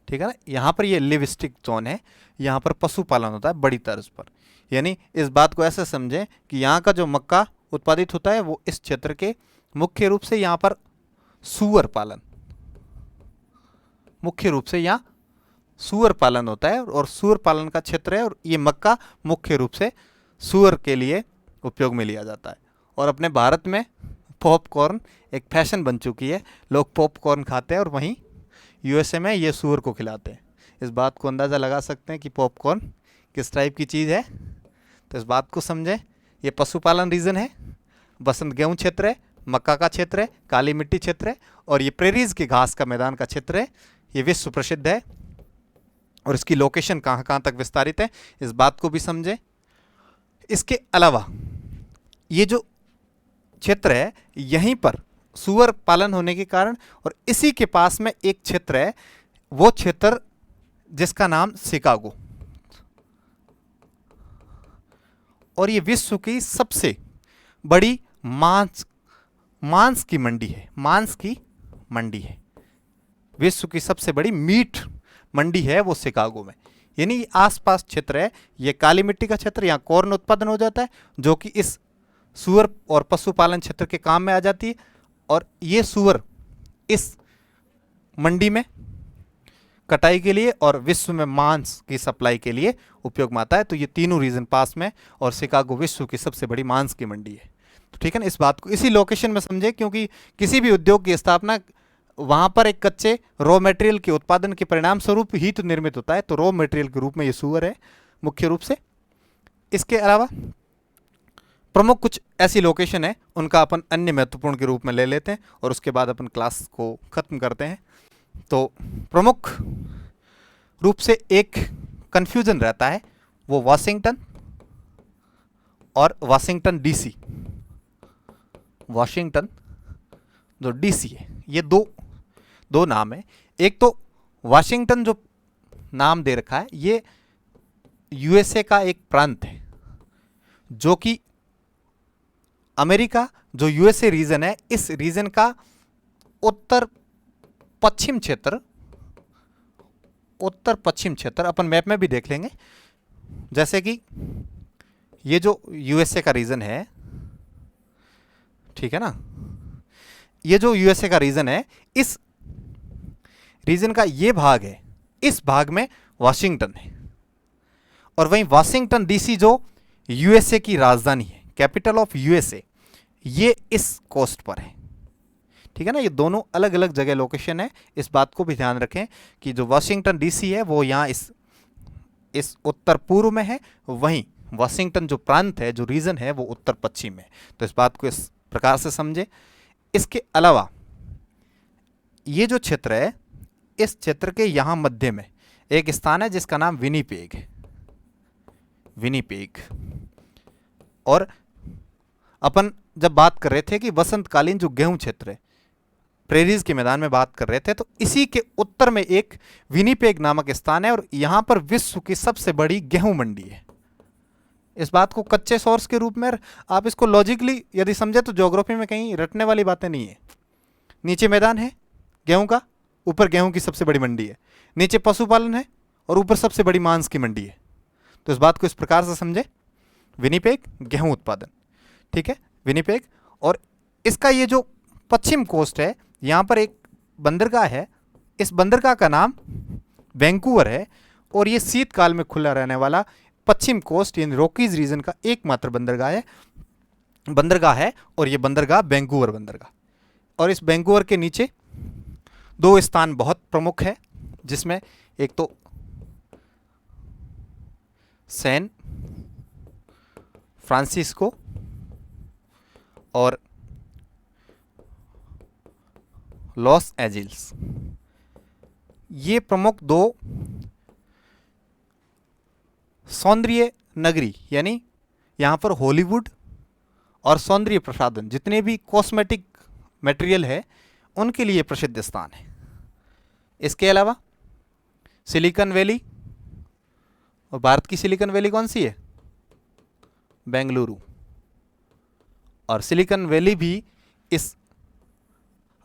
ठीक है ना। यहां पर ये लिविस्टिक जोन है, यहां पर पशुपालन होता है बड़ी तर्ज पर। यानी इस बात को ऐसे समझें कि यहाँ का जो मक्का उत्पादित होता है वो इस क्षेत्र के मुख्य रूप से यहाँ पर सूअर पालन, मुख्य रूप से यहाँ सूअर पालन होता है और सूअर पालन का क्षेत्र है। और ये मक्का मुख्य रूप से सूअर के लिए उपयोग में लिया जाता है। और अपने भारत में पॉपकॉर्न एक फैशन बन चुकी है, लोग पॉपकॉर्न खाते हैं और वहीं यूएसए में ये सूअर को खिलाते हैं। इस बात को अंदाज़ा लगा सकते हैं कि पॉपकॉर्न किस टाइप की चीज़ है। तो इस बात को समझें, ये पशुपालन रीजन है, बसंत गेहूं क्षेत्र है, मक्का का क्षेत्र है, काली मिट्टी क्षेत्र है, और ये प्रेरीज के घास का मैदान का क्षेत्र है। ये विश्व प्रसिद्ध है और इसकी लोकेशन कहाँ कहाँ तक विस्तारित है, इस बात को भी समझें। इसके अलावा ये जो क्षेत्र है यहीं पर सूअर पालन होने के कारण, और इसी के पास में एक क्षेत्र है, वो क्षेत्र जिसका नाम शिकागो, और ये विश्व की सबसे बड़ी मांस की मंडी है, मांस की मंडी है, विश्व की सबसे बड़ी मीट मंडी है वो शिकागो में। यानी आसपास क्षेत्र है, ये काली मिट्टी का क्षेत्र, यहाँ कॉर्न उत्पादन हो जाता है जो कि इस सूअर और पशुपालन क्षेत्र के काम में आ जाती है। और ये सूअर इस मंडी में कटाई के लिए और विश्व में मांस की सप्लाई के लिए उपयोग में आता है। तो ये तीनों रीजन पास में, और शिकागो विश्व की सबसे बड़ी मांस की मंडी है। तो ठीक है ना, इस बात को इसी लोकेशन में समझे, क्योंकि किसी भी उद्योग की स्थापना वहाँ पर एक कच्चे रॉ मटेरियल के उत्पादन के परिणाम स्वरूप ही तो निर्मित होता है। तो रॉ मटेरियल के रूप में ये सूअर है मुख्य रूप से। इसके अलावा प्रमुख कुछ ऐसी लोकेशन है, उनका अपन अन्य महत्वपूर्ण के रूप में ले लेते हैं और उसके बाद अपन क्लास को ख़त्म करते हैं। तो प्रमुख रूप से एक कन्फ्यूजन रहता है वो वाशिंगटन और वाशिंगटन डीसी, वाशिंगटन जो डीसी है, ये दो नाम है। एक तो वाशिंगटन जो नाम दे रखा है ये यूएसए का एक प्रांत है, जो कि अमेरिका जो यूएसए रीजन है, इस रीजन का उत्तर पश्चिम क्षेत्र अपन मैप में भी देख लेंगे। जैसे कि ये जो यूएसए का रीजन है, ठीक है ना, ये जो यूएसए का रीजन है, इस रीजन का ये भाग है, इस भाग में वाशिंगटन है। और वहीं वाशिंगटन डीसी जो यूएसए की राजधानी है, कैपिटल ऑफ यूएसए, ये इस कोस्ट पर है। ठीक है ना, ये दोनों अलग अलग जगह लोकेशन है। इस बात को भी ध्यान रखें कि जो वाशिंगटन डीसी है वो यहाँ इस उत्तर पूर्व में है, वहीं वाशिंगटन जो प्रांत है, जो रीजन है, वो उत्तर पश्चिम में। तो इस बात को इस प्रकार से समझे। इसके अलावा ये जो क्षेत्र है, इस क्षेत्र के यहाँ मध्य में एक स्थान है जिसका नाम विनीपेग है, विनीपेग। और अपन जब बात कर रहे थे कि वसंतकालीन जो गेहूं क्षेत्र है, प्रेरीज के मैदान में बात कर रहे थे, तो इसी के उत्तर में एक विनीपेग नामक स्थान है और यहां पर विश्व की सबसे बड़ी गेहूं मंडी है। इस बात को कच्चे सोर्स के रूप में आप इसको लॉजिकली यदि समझे तो ज्योग्राफी में कहीं रटने वाली बातें नहीं है। नीचे मैदान है गेहूं का, ऊपर गेहूं की सबसे बड़ी मंडी है, नीचे पशुपालन है और ऊपर सबसे बड़ी मांस की मंडी है। तो इस बात को इस प्रकार से समझे, विनीपेग गेहूं उत्पादन, ठीक है, विनीपेग। और इसका ये जो पश्चिम कोस्ट है, यहाँ पर एक बंदरगाह है, इस बंदरगाह का नाम वैंकूवर है और ये शीतकाल में खुला रहने वाला पश्चिम कोस्ट यानी रॉकीज रीजन का एकमात्र बंदरगाह है और ये बंदरगाह वैंकूवर बंदरगाह। और इस वैंकूवर के नीचे दो स्थान बहुत प्रमुख है, जिसमें एक तो सैन फ्रांसिस्को और लॉस एंजल्स, ये प्रमुख दो सौंदर्य नगरी, यानी यहाँ पर हॉलीवुड और सौंदर्य प्रसाधन जितने भी कॉस्मेटिक मटेरियल है उनके लिए प्रसिद्ध स्थान है। इसके अलावा सिलिकॉन वैली, और भारत की सिलिकॉन वैली कौन सी है? बेंगलुरु। और सिलिकॉन वैली भी इस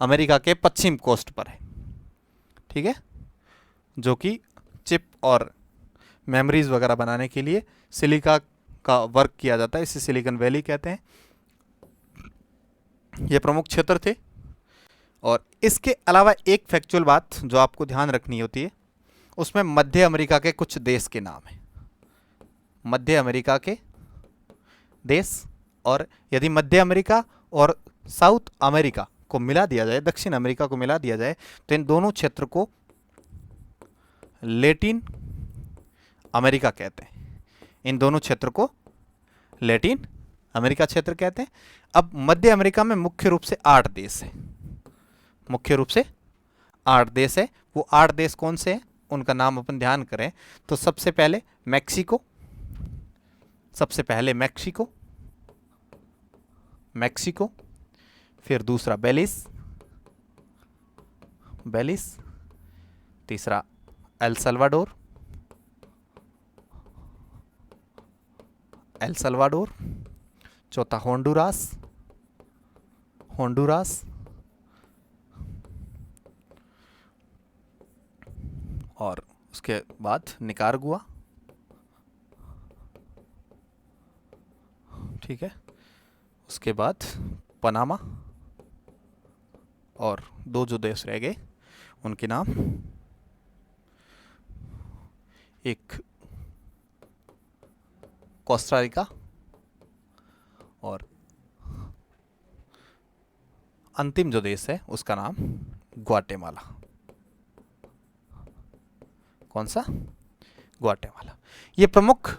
अमेरिका के पश्चिम कोस्ट पर है, ठीक है, जो कि चिप और मेमोरीज वगैरह बनाने के लिए सिलिका का वर्क किया जाता है, इसे सिलिकॉन वैली कहते हैं। ये प्रमुख क्षेत्र थे। और इसके अलावा एक फैक्चुअल बात जो आपको ध्यान रखनी होती है, उसमें मध्य अमेरिका के कुछ देश के नाम हैं, मध्य अमेरिका के देश। और यदि मध्य अमेरिका और साउथ अमेरिका को मिला दिया जाए, दक्षिण अमेरिका को मिला दिया जाए, तो इन दोनों क्षेत्र को लैटिन अमेरिका कहते हैं। इन दोनों क्षेत्र को लैटिन अमेरिका क्षेत्र कहते हैं। अब मध्य अमेरिका में मुख्य रूप से 8 देश हैं, मुख्य रूप से 8 देश है। वो 8 देश कौन से हैं उनका नाम अपन ध्यान करें तो सबसे पहले मैक्सिको, मैक्सिको, फिर दूसरा बेलिस, तीसरा एल सल्वाडोर, चौथा होंडुरास, और उसके बाद निकारागुआ, ठीक है, उसके बाद पनामा, और 2 जो देश रह गए उनके नाम, एक कोस्टा रिका और अंतिम जो देश है उसका नाम ग्वाटेमाला। कौन सा? ग्वाटेमाला। ये प्रमुख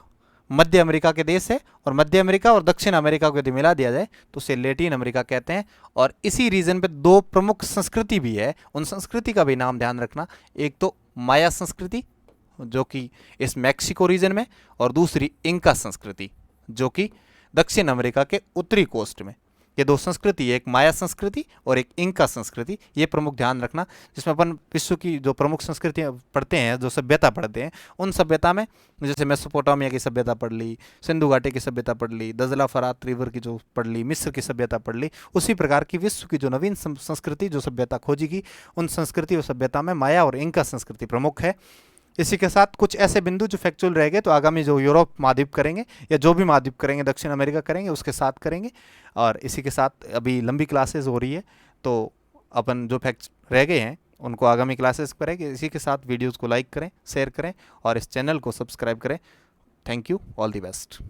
मध्य अमेरिका के देश है। और मध्य अमेरिका और दक्षिण अमेरिका को यदि मिला दिया जाए तो उसे लैटिन अमेरिका कहते हैं। और इसी रीजन पे 2 प्रमुख संस्कृति भी है, उन संस्कृति का भी नाम ध्यान रखना। एक तो माया संस्कृति जो कि इस मैक्सिको रीजन में, और दूसरी इंका संस्कृति जो कि दक्षिण अमेरिका के उत्तरी कोस्ट में। ये 2 संस्कृति, एक माया संस्कृति और एक इंका संस्कृति, ये प्रमुख ध्यान रखना। जिसमें अपन विश्व की जो प्रमुख संस्कृतियाँ पढ़ते हैं, जो सभ्यता पढ़ते हैं, उन सभ्यता में जैसे मेसोपोटामिया की सभ्यता पढ़ ली, सिंधु घाटी की सभ्यता पढ़ ली, दजला फरात रिवर की जो पढ़ ली, मिस्र की सभ्यता पढ़ ली, उसी प्रकार की विश्व की जो नवीन संस्कृति जो सभ्यता खोजी गई, उन संस्कृति और सभ्यता में माया और इंका संस्कृति प्रमुख है। इसी के साथ कुछ ऐसे बिंदु जो फैक्चुअल रह गए तो आगामी जो यूरोप महाद्वीप करेंगे या जो भी महाद्वीप करेंगे, दक्षिण अमेरिका करेंगे, उसके साथ करेंगे। और इसी के साथ अभी लंबी क्लासेस हो रही है तो अपन जो फैक्ट्स रह गए हैं उनको आगामी क्लासेस करेंगे। इसी के साथ वीडियोज़ को लाइक करें, शेयर करें और इस चैनल को सब्सक्राइब करें। Thank you, all the best.